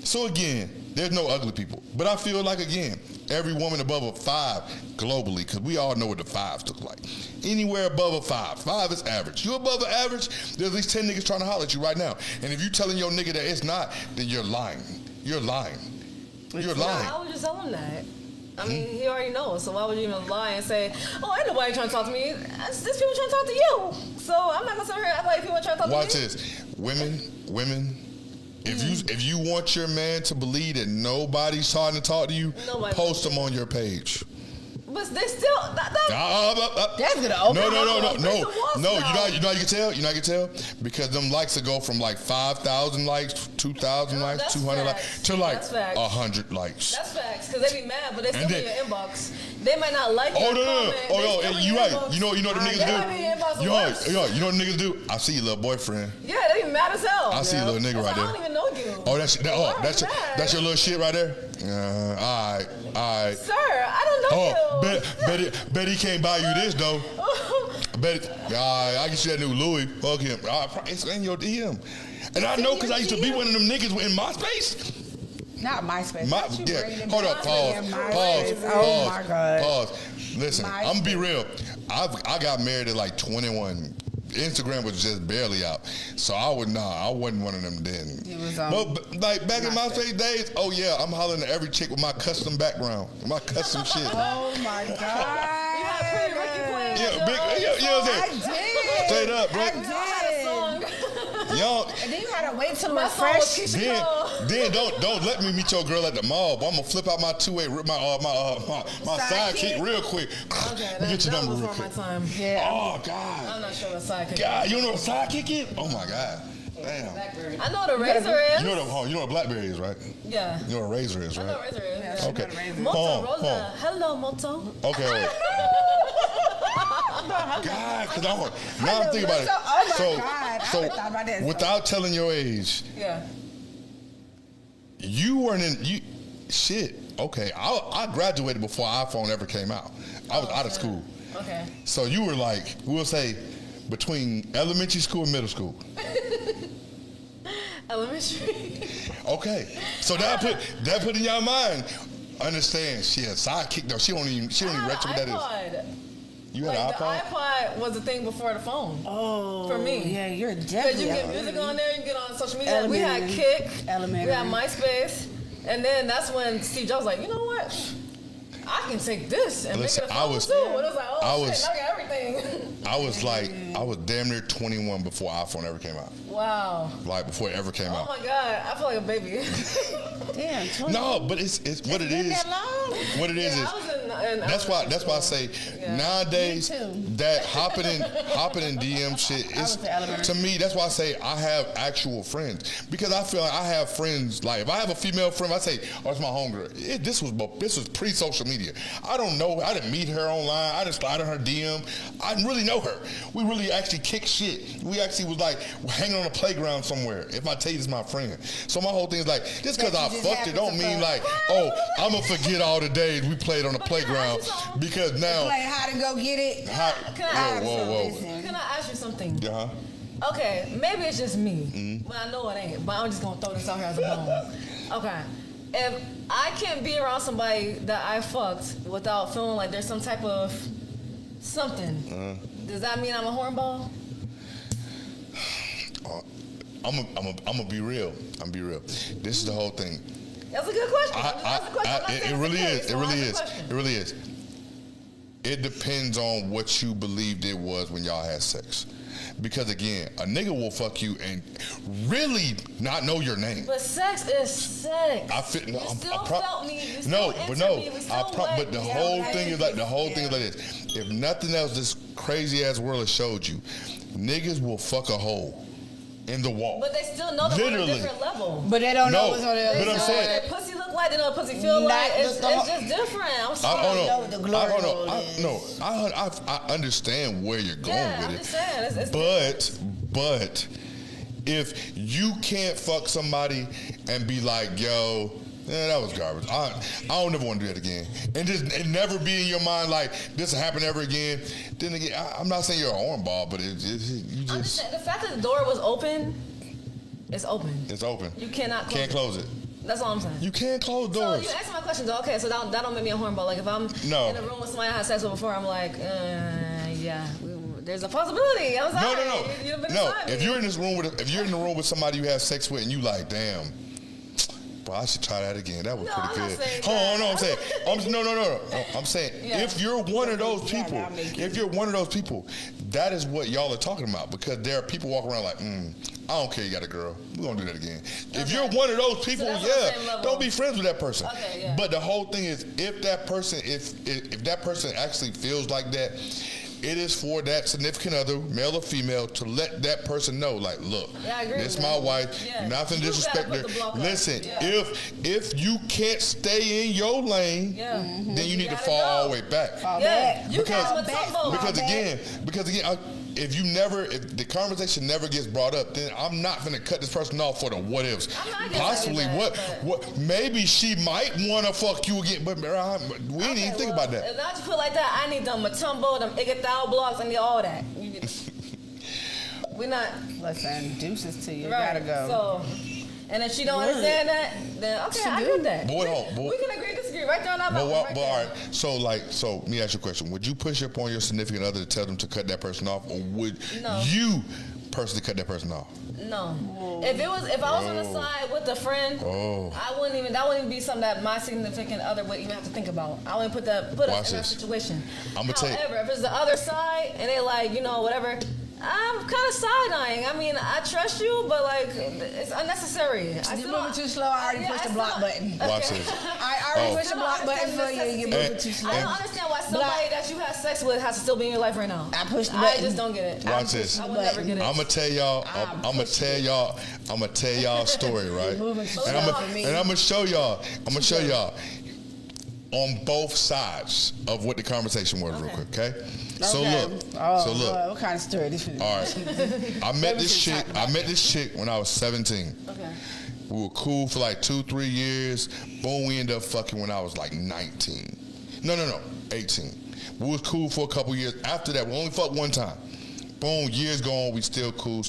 So again, there's no ugly people. But I feel like, again, every woman above a 5 globally, because we all know what the 5s look like. Anywhere above a 5. 5 is average. You above the average, there's at least 10 niggas trying to holler at you right now. And if you telling your nigga that it's not, then you're lying. You're lying. You're lying. Why would you tell him that? I mean, he already knows, so why would you even lie and say, oh, ain't nobody trying to talk to me. There's people trying to talk to you. So I'm not going to sit here and act like people are trying to talk Watch to me. this. Women, if you want your man to believe that nobody's trying to talk to you, Nobody. post them on your page. But they still... That's gonna open No. It's a wasp You know now. how you can tell? You know how you can tell? Because them likes will go from like 5,000 likes, 2,000 likes, that's 200 likes, facts. to like That's facts. 100 likes. That's facts, because they be mad, but they still And be in then- your inbox. They might not like Oh your no! comment. Oh they no! still be You in right. your inbox. You know what the They niggas might be in your inbox do? worse. You know what the niggas do? I see your little boyfriend. Yeah, they be mad as hell. I see a little nigga right I don't there. even know you. Oh, that's your little shit right there. All right. Sir, I don't know you. Bet he can't buy you this though. I can see that new Louis. Fuck him. It's in your DM. And I know because I used to be one of them niggas in MySpace. Not MySpace. Hold up, pause. Oh my God. Pause. Listen, MySpace. I'm gonna be real. I got married at like 21. Instagram was just barely out, so I wasn't one of them then. It was, but like back in MySpace. MySpace days, oh yeah, I'm hollering at every chick with my custom background, my custom shit. Oh my God. You had pretty Ricky playing. Yeah, big. You know what I'm saying? I Straight up, bro. I I had a song. Y'all, And then you gotta wait till My song was refresh. Keisha Cole. then don't let me meet your girl at the mall. But I'm gonna flip out my two-way, rip my sidekick real quick. Okay, Let me get your that number was real before my quick. time. Yeah. Oh God, I'm not sure what sidekick. God, you know what a sidekick is? Oh my God, damn. Blackberry. I know what a razor is. You know what a BlackBerry is, right? Yeah. You know what a razor is, I know right? what a razor is. Yeah. Okay. Moto, Hold on, Rosa. Hello, Moto. Okay. Wait. God, because now I'm thinking about it. Oh my God, I haven't thought about that. Without telling your age, Yeah. you weren't in you. Shit. Okay, I graduated before iPhone ever came out. I was out of school, Okay. so you were like, we'll say, between elementary school and middle school. Elementary. Okay, so that put in your mind. Understand? She had a sidekick though. She don't even register what that is. iPod. You had Like an the iPod. iPod was the thing before the phone. Oh, For me. yeah, you're Because definitely. you get music on there, you get on social media. We had Elementary. Kick, Elementary. we had MySpace, and then that's when Steve Jobs was like, you know what? I can take this and Listen, make it a I phone was- too. And it was like, I oh was- shit, I got everything. I was damn near 21 before iPhone ever came out. Wow. Like before it ever came Oh out. my God, I feel like a baby. Damn, 20. No, but it's what it Been is. that long? What it is Yeah, is I was in that's why I say Yeah. nowadays Me too. that hopping in DM shit is was in elementary. to me. That's why I say I have actual friends because I feel like I have friends. Like if I have a female friend, I say, "Oh, it's my homegirl." This was pre-social media. I don't know. I didn't meet her online. I just slide in her DM. I didn't really know her. We really actually kicked shit. We actually was like hanging on a playground somewhere. If I tell you this is my friend, so my whole thing is like just because That I you just fucked it happened don't to mean fuck. like, oh, I'm gonna forget all the days we played on the playground because now. Play how to go get it. Can I Whoa. Listen. Can I ask you something? Uh-huh. Okay, maybe it's just me, Mm-hmm. but I know it ain't. But I'm just gonna throw this out here as a bone. Okay, if I can't be around somebody that I fucked without feeling like there's some type of something, Uh-huh. does that mean I'm a hornball? I'm gonna be real. I'm be real. This is the whole thing. That's a good question. I'm just asking a question. I'm not It saying really it's the is. case, It so really ask is. the question. It really is. It depends on what you believed it was when y'all had sex. Because again, a nigga will fuck you and really not know your name. But sex is sex. I feel You still felt me. You no, still but entered no. me, we still But wet. the Yeah, whole okay. thing is like this. If nothing else, this crazy ass world has showed you, niggas will fuck a hole in the wall. But they still know them on a Literally. different level. But they don't No, know what's on the other but I'm They know saying- what their pussy look like. They know what pussy feel Not like. It's the- just different. I'm I sorry. don't know know. what the glory hole is. No, I understand where you're going Yeah, I'm with just it. saying. It's But if you can't fuck somebody and be like, yo, that was garbage. I don't never want to do that again. And never be in your mind like this will happen ever again. Then again, I'm not saying you're a hornball, but you I'm just just saying, the fact that the door was open, it's open. it's open. You cannot close Can't it. close it. That's all I'm saying. You can't close So doors. you answer my question though. Okay, so that don't make me a hornball. Like if I'm No. in a room with somebody I had sex with before, I'm like, yeah, there's a possibility. I'm sorry. You've been No. inside If me. you're in this room if you're in the room with somebody you have sex with and you like, damn, bro, I should try that again. That was No, pretty I'm not good. saying Hold on, that. no, I'm saying, no. I'm saying, Yeah. if you're one of those Yeah, people, I'll make if you're one of those people, that is what y'all are talking about because there are people walking around like, I don't care, you got a girl. We're gonna do that again. If you're one of those people, that's on the same level. don't be friends with that person. Okay, yeah. But the whole thing is, if that person, if that person actually feels like that, it is for that significant other, male or female, to let that person know, like, look, Yeah, I agree this with my that. wife, Yeah. nothing You gotta disrespect put her. the block up. Listen, Yeah. if you can't stay in your lane, Yeah. then you need to gotta fall go. all the way back. Fall Yeah, back. you Because- got a tumble. Because again, if the conversation never gets brought up, then I'm not gonna cut this person off for the what ifs. I'm not gonna Possibly say that, what maybe she might wanna fuck you again, but we didn't even think about that. If not you feel like that, I need them Matumbo, them Iguodala blocks, I need all that. We not Listen, deuces to you. right. Gotta go. So, and if she don't understand that, then okay, I do. get that. But wait, hold on. We can agree to disagree right there on that But, button, right all there. right, so let me ask you a question. Would you push up on your significant other to tell them to cut that person off, or would No. you personally cut that person off? No. If I was on the side with a friend, that wouldn't even be something that my significant other would even have to think about. I wouldn't put us Watch in that this. situation. I'ma tell you- However, if it's the other side and they like, whatever, I'm kind of side-eyeing. I mean, I trust you, but like, it's unnecessary. You're moving too slow. I already pushed the block button. Watch this. I already pushed the block button for you. You're moving too slow. I don't understand why somebody that you had sex with has to still be in your life right now. I pushed the button. I just don't get it. Watch this. I would never get it. I'm gonna tell y'all. I'm gonna tell y'all a story, right? And I'm gonna show y'all. On both sides of what the conversation was, real quick, okay? So look. Boy, what kind of story this is? All right. I met this chick when I was 17. Okay. We were cool for like 2-3 years. Boom, we ended up fucking when I was like 19. No, 18. We was cool for a couple years. After that, we only fucked one time. Boom, years go on, we still cool.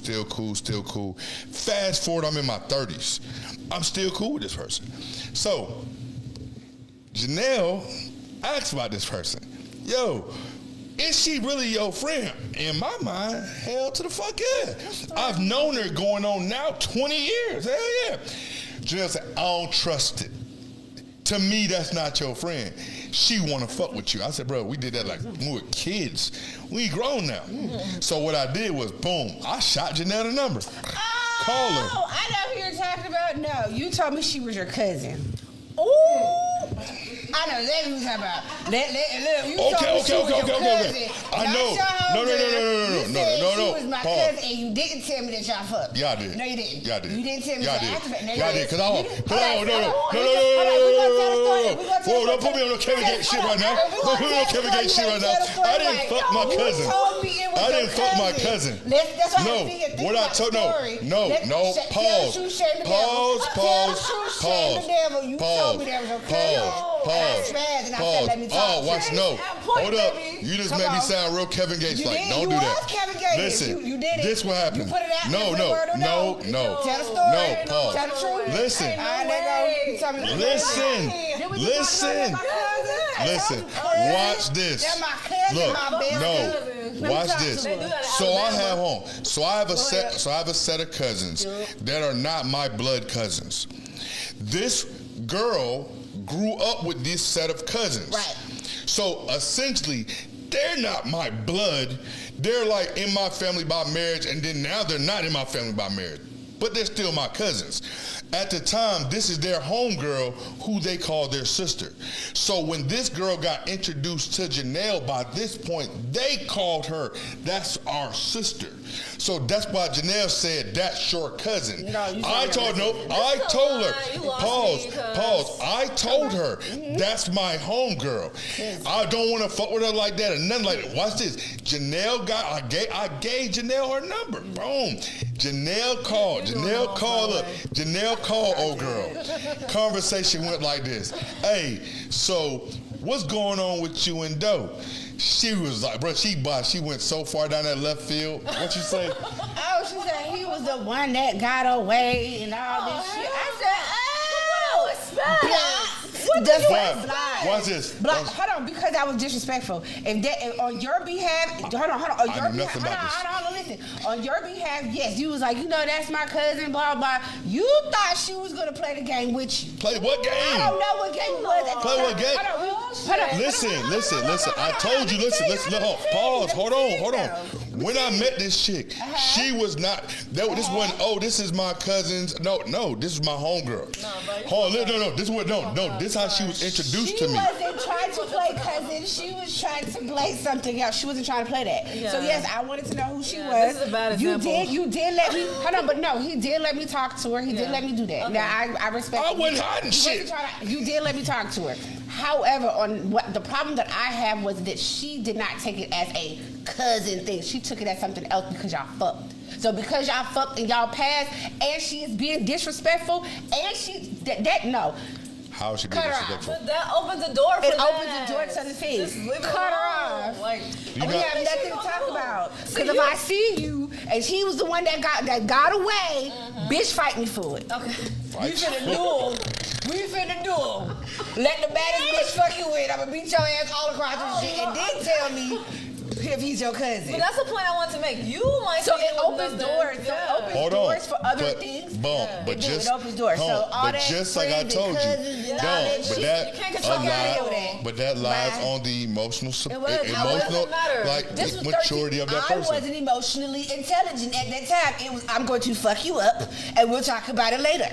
Fast forward, I'm in my 30s. I'm still cool with this person. So, Janelle asked about this person. Yo, is she really your friend? In my mind, hell to the fuck yeah. I've known her going on now 20 years. Hell yeah. Janelle said, I don't trust it. To me, that's not your friend. She want to fuck with you. I said, bro, we did that like we were kids. We grown now. So what I did was, boom, I shot Janelle the number. Call her. Oh, I know who you're talking about. No, you told me she was your cousin. Ooh. I know exactly what you're talking about. Look, you told me she was your cousin. I know. No. She was my cousin, and you didn't tell me that y'all fucked. Yeah, I did. No, you didn't. Yeah, I did. You didn't tell me Yeah, I that. did. Cause no. Whoa, don't put me on no Kevin Gates shit right now. Don't put me on Kevin Gates shit right now. I didn't fuck my cousin. I didn't fuck my cousin. No, what I told, no, pause. Oh, watch, no. Hold up. You just made me sound real Kevin Gates like. Don't do that. Listen, this what happened. No, Tell the story. Pause. Tell the truth. Listen. Watch this. Look, no. Watch this. So I have home. So I have a set of cousins that are not my blood cousins. This girl grew up with this set of cousins. Right. So essentially, they're not my blood. They're like in my family by marriage, and then now they're not in my family by marriage. But they're still my cousins. At the time, this is their homegirl who they call their sister. So when this girl got introduced to Janelle, by this point, they called her, that's our sister. So that's why Janelle said, that's your cousin. I told her, pause. I told her, that's my homegirl. I don't want to fuck with her like that or nothing like that. Watch this. I gave Janelle her number. Boom. Janelle called up. Janelle called old girl. Conversation went like this. Hey, so what's going on with you and Doe? She was like, bro, she went so far down that left field. What you say? Oh, she said he was the one that got away and all this shit. I said, Watch this. Hold on, because I was disrespectful. If on your behalf, hold on. Listen. On your behalf, yes, you was like, that's my cousin, blah, blah. You thought she was going to play the game with you. Play what game? I don't know what game it was. Play what game? Hold on. Listen. I told you, listen. Pause. Hold on. When I met this chick, she was not, this is my cousin's. No, this is my homegirl. This is how she was introduced to me. She wasn't trying to play cousin. She was trying to play something else. She wasn't trying to play that. Yeah. So yes, I wanted to know who she was. This is a bad example. You did let me. Hold on, but no, he did let me talk to her. He did let me do that. Okay. Now I respect. I wasn't hiding shit. You did let me talk to her. However, the problem that I have was that she did not take it as a cousin thing. She took it as something else because y'all fucked. So because y'all fucked and y'all passed, and she is being disrespectful, and no. How is she being disrespectful? But that opens the door for It opens the door to the face. Cut her off. Like, we have nothing to talk about. Because if I see you, and he was the one that got away, bitch, fight me for it. Okay. We finna do him. Let the baddest bitch fuck you with. I'm gonna beat your ass all across this shit. And then tell me if he's your cousin. But that's the point I want to make. You might So be it able to opens know doors. that. So it opens Hold doors on. for other But, things. But It do. just It opens doors. hold So on, all but that just like I friends and told you, cousins and all don't. that But shit, that you can't control that. but that lies Bye. on the emotional, It was. emotional, It doesn't matter. like This was maturity 13. of that I person. wasn't emotionally intelligent at that time. It was, I'm going to fuck you up, and we'll talk about it later.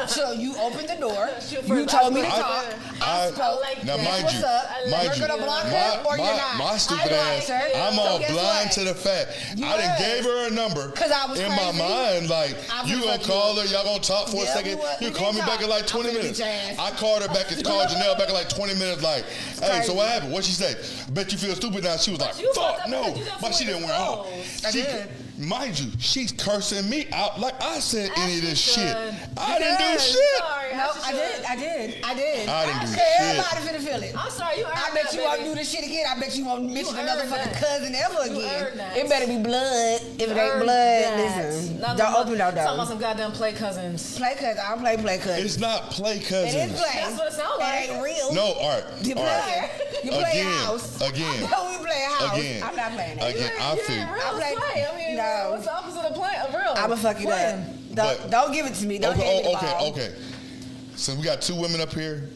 So you opened the door. You told me to talk. I spoke. like Now, that. mind What's you, up? mind You're you, gonna block her or you're not. my stupid I ass, blocked her. I'm So all guess blind what? to the fact. You I done was. gave her a number. 'Cause I was in my crazy. mind, like, I you was gonna like, call her, y'all gonna talk for a Yeah, second. we was. You We call me did back in talk. like 20 I'm finna minutes. get your ass. I called her back, called Janelle back in like 20 minutes, like, hey, so crazy. what happened? What she say? Bet you feel stupid now. She was like, you fucked fuck up no. because you didn't But she feel didn't wear off. exposed. I She, did. mind you, she's cursing me out like I said any of this Ashley shit. should. I didn't do Because- shit. Sorry, No, Ashley I did. I did. I didn't do Okay, shit. everybody finna feel it. I'm sorry, you earned I bet that, you won't baby. do this shit again. I bet you won't mention another earned fucking that. cousin ever You again. earned that. It better be blood. If it ain't Earned blood, that. listen. Not Don't no- open no Talking about door. some goddamn play cousins. Play cousin. I don't play cousin. It's not play It cousins. is play. That's what it sound It like. ain't real. No, all right. You all play. right. You play Again, house. again. No, we play house. Again. I'm not playing that. Again, I feel. Yeah, real I'm like, play. I mean, no. what's the opposite of play? Of real? I'ma fuck you up. Playing. Don't give it to me. Don't Okay, hand me the ball. okay. Since we got two women up here,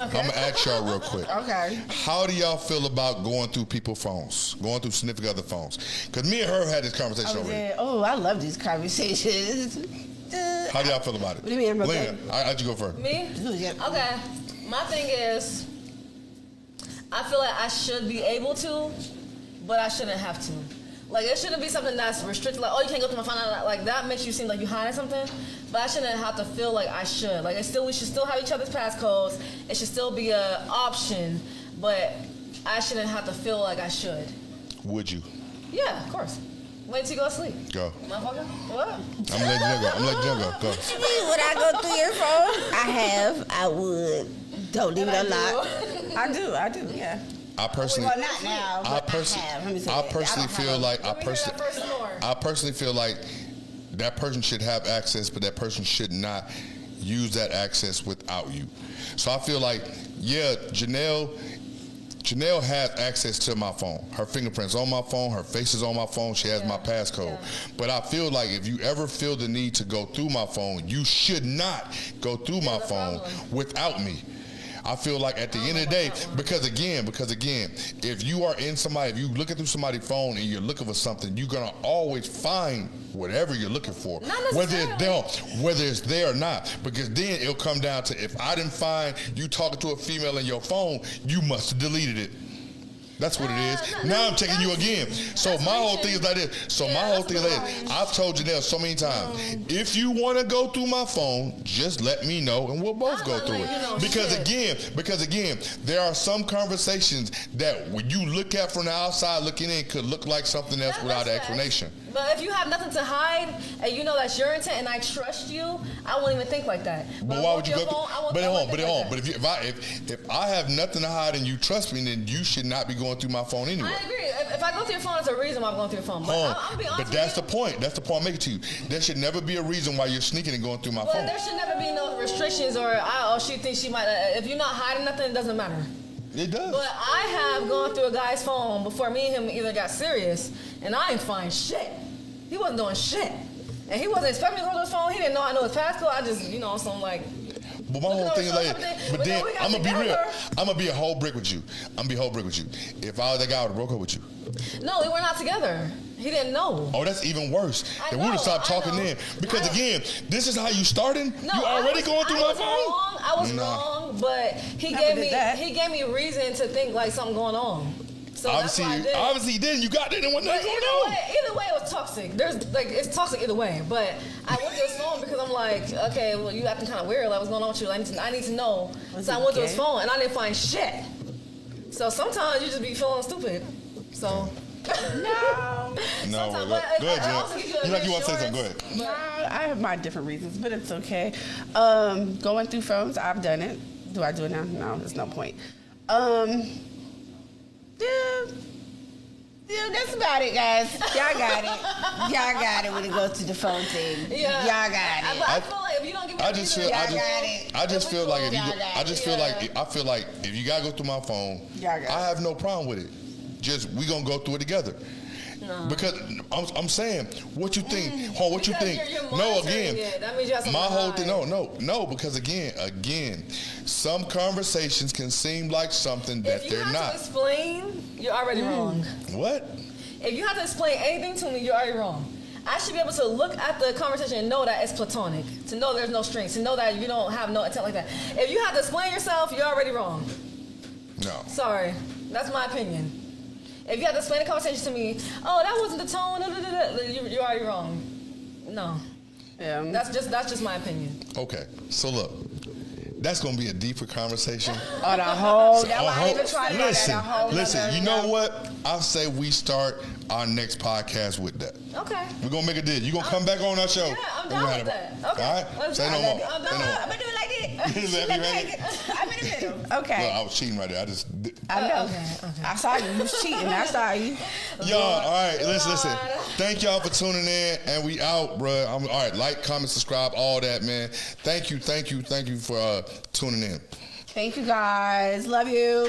Okay. I'm gonna ask y'all real quick. Okay. How do y'all feel about going through people's phones, going through significant other phones? Because me and her had this conversation already. Oh, I love these conversations. How do y'all feel about it? What do you mean, I'm Lena, okay? how'd you go first? Me? Yeah. Okay. My thing is, I feel like I should be able to, but I shouldn't have to. Like, it shouldn't be something that's restricted. Like, oh, you can't go through my phone. Like, that makes you seem like you hiding something. But I shouldn't have to feel like I should. Like, we should still have each other's passcodes. It should still be an option. But I shouldn't have to feel like I should. Would you? Yeah, of course. Wait till you go to sleep. Go. Motherfucker. What? I'm letting you go. I'm letting you go. Go. Would I go through your phone? I have. I would. Don't leave it unlocked. I do. Yeah. I personally, Well, not now. I But personally, have. Let me say I that. personally don't feel have like Let me hear that first snore. I personally feel like that person should have access, but that person should not use that access without you. So I feel like, yeah, Janelle has access to my phone. Her fingerprints on my phone. Her face is on my phone. She has my passcode. Yeah. But I feel like if you ever feel the need to go through my phone, you should not go through my the phone problem. without me. I feel like at the end of the day, because again, if you are in somebody, if you looking through somebody's phone and you're looking for something, you're gonna always find whatever you're looking for, Not whether it's there or not. Because then it'll come down to, if I didn't find you talking to a female in your phone, you must have deleted it. That's what it is. Now I'm taking you again. So my whole thing is like this. So my whole thing is like this. I've told Janelle so many times, if you want to go through my phone, just let me know and we'll both go through it. Because again, there are some conversations that when you look at from the outside looking in could look like something else without an explanation. But if you have nothing to hide and you know that's your intent and I trust you, I won't even think like that. But why would you go through? But But if I have nothing to hide and you trust me, then you should not be going through my phone anyway. I agree. If I go through your phone, it's a reason why I'm going through your phone. But I'm be honest But with that's you. the point. That's the point I'm making to you. There should never be a reason why you're sneaking and going through my But phone. there should never be no restrictions or she thinks she might. If you're not hiding nothing, it doesn't matter. It does. But I have gone through a guy's phone before me and him either got serious, and I ain't find shit. He wasn't doing shit. And he wasn't expecting me to go to his phone. He didn't know I know his passcode. I just, so I'm like. But my whole thing is like, but then we got I'm gonna be real. together. I'm gonna be a whole brick with you. If I was that guy, I would have broke up with you. No, we were not together. He didn't know. Oh, that's even worse. I Then we would have know, stopped I talking know. then. Because again, this is how you starting. No, you already going through my phone. I was Nah. wrong, but he Never gave did me that. reason to think like something going on. So Obviously, that's why I did. obviously, you didn't. You got there and wasn't But nothing going on. either way, it was toxic. It's toxic either way. But I went to his phone because I'm like, okay, well, you acting kind of weird. Like, what's going on with you? I need to know. So I went to his phone and I didn't find shit. So sometimes you just be feeling stupid. So. No. No, Sometimes, go but ahead, I also Jen. give you a You like you want to say something? Go reassurance. ahead. No, I have my different reasons, but it's okay. Going through phones, I've done it. Do I do it now? No, there's no point. Yeah, that's about it, guys. Y'all got it when it goes to the phone thing. Yeah. Y'all got it. But I feel like if you don't give me I a just reason, feel, I Y'all got it. just feel like if you, Y'all got I just it. feel like, I feel like if you gotta go through my phone, Y'all got I it. have no problem with it. just we gonna go through it together. No. Because I'm saying, what you think? What you think? You're No, again, that means you have my whole thing. No. Because again, some conversations can seem like something that they're not. If you have to explain, you're already wrong. What? If you have to explain anything to me, you're already wrong. I should be able to look at the conversation and know that it's platonic, to know there's no strings, to know that you don't have no intent like that. If you have to explain yourself, you're already wrong. No. Sorry, that's my opinion. If you have to explain the conversation to me, oh, that wasn't the tone, you're already wrong. No. Yeah. That's just my opinion. Okay, so look, that's gonna be a deeper conversation. On a whole, that's why I even try to Listen. You know what? I say we start our next podcast with that. Okay. We're gonna make a deal. You gonna come back on our show? Yeah, I'm down with that. Okay. All right. Say no more. I'm gonna do it like this. Let me ready. I'm in the middle. Okay. Look, I was cheating right there. I know. Okay. I saw you. You was cheating. I saw you. Y'all, all right, listen. Thank y'all for tuning in, and we out, bro. All right, like, comment, subscribe, all that, man. Thank you for tuning in. Thank you, guys. Love you.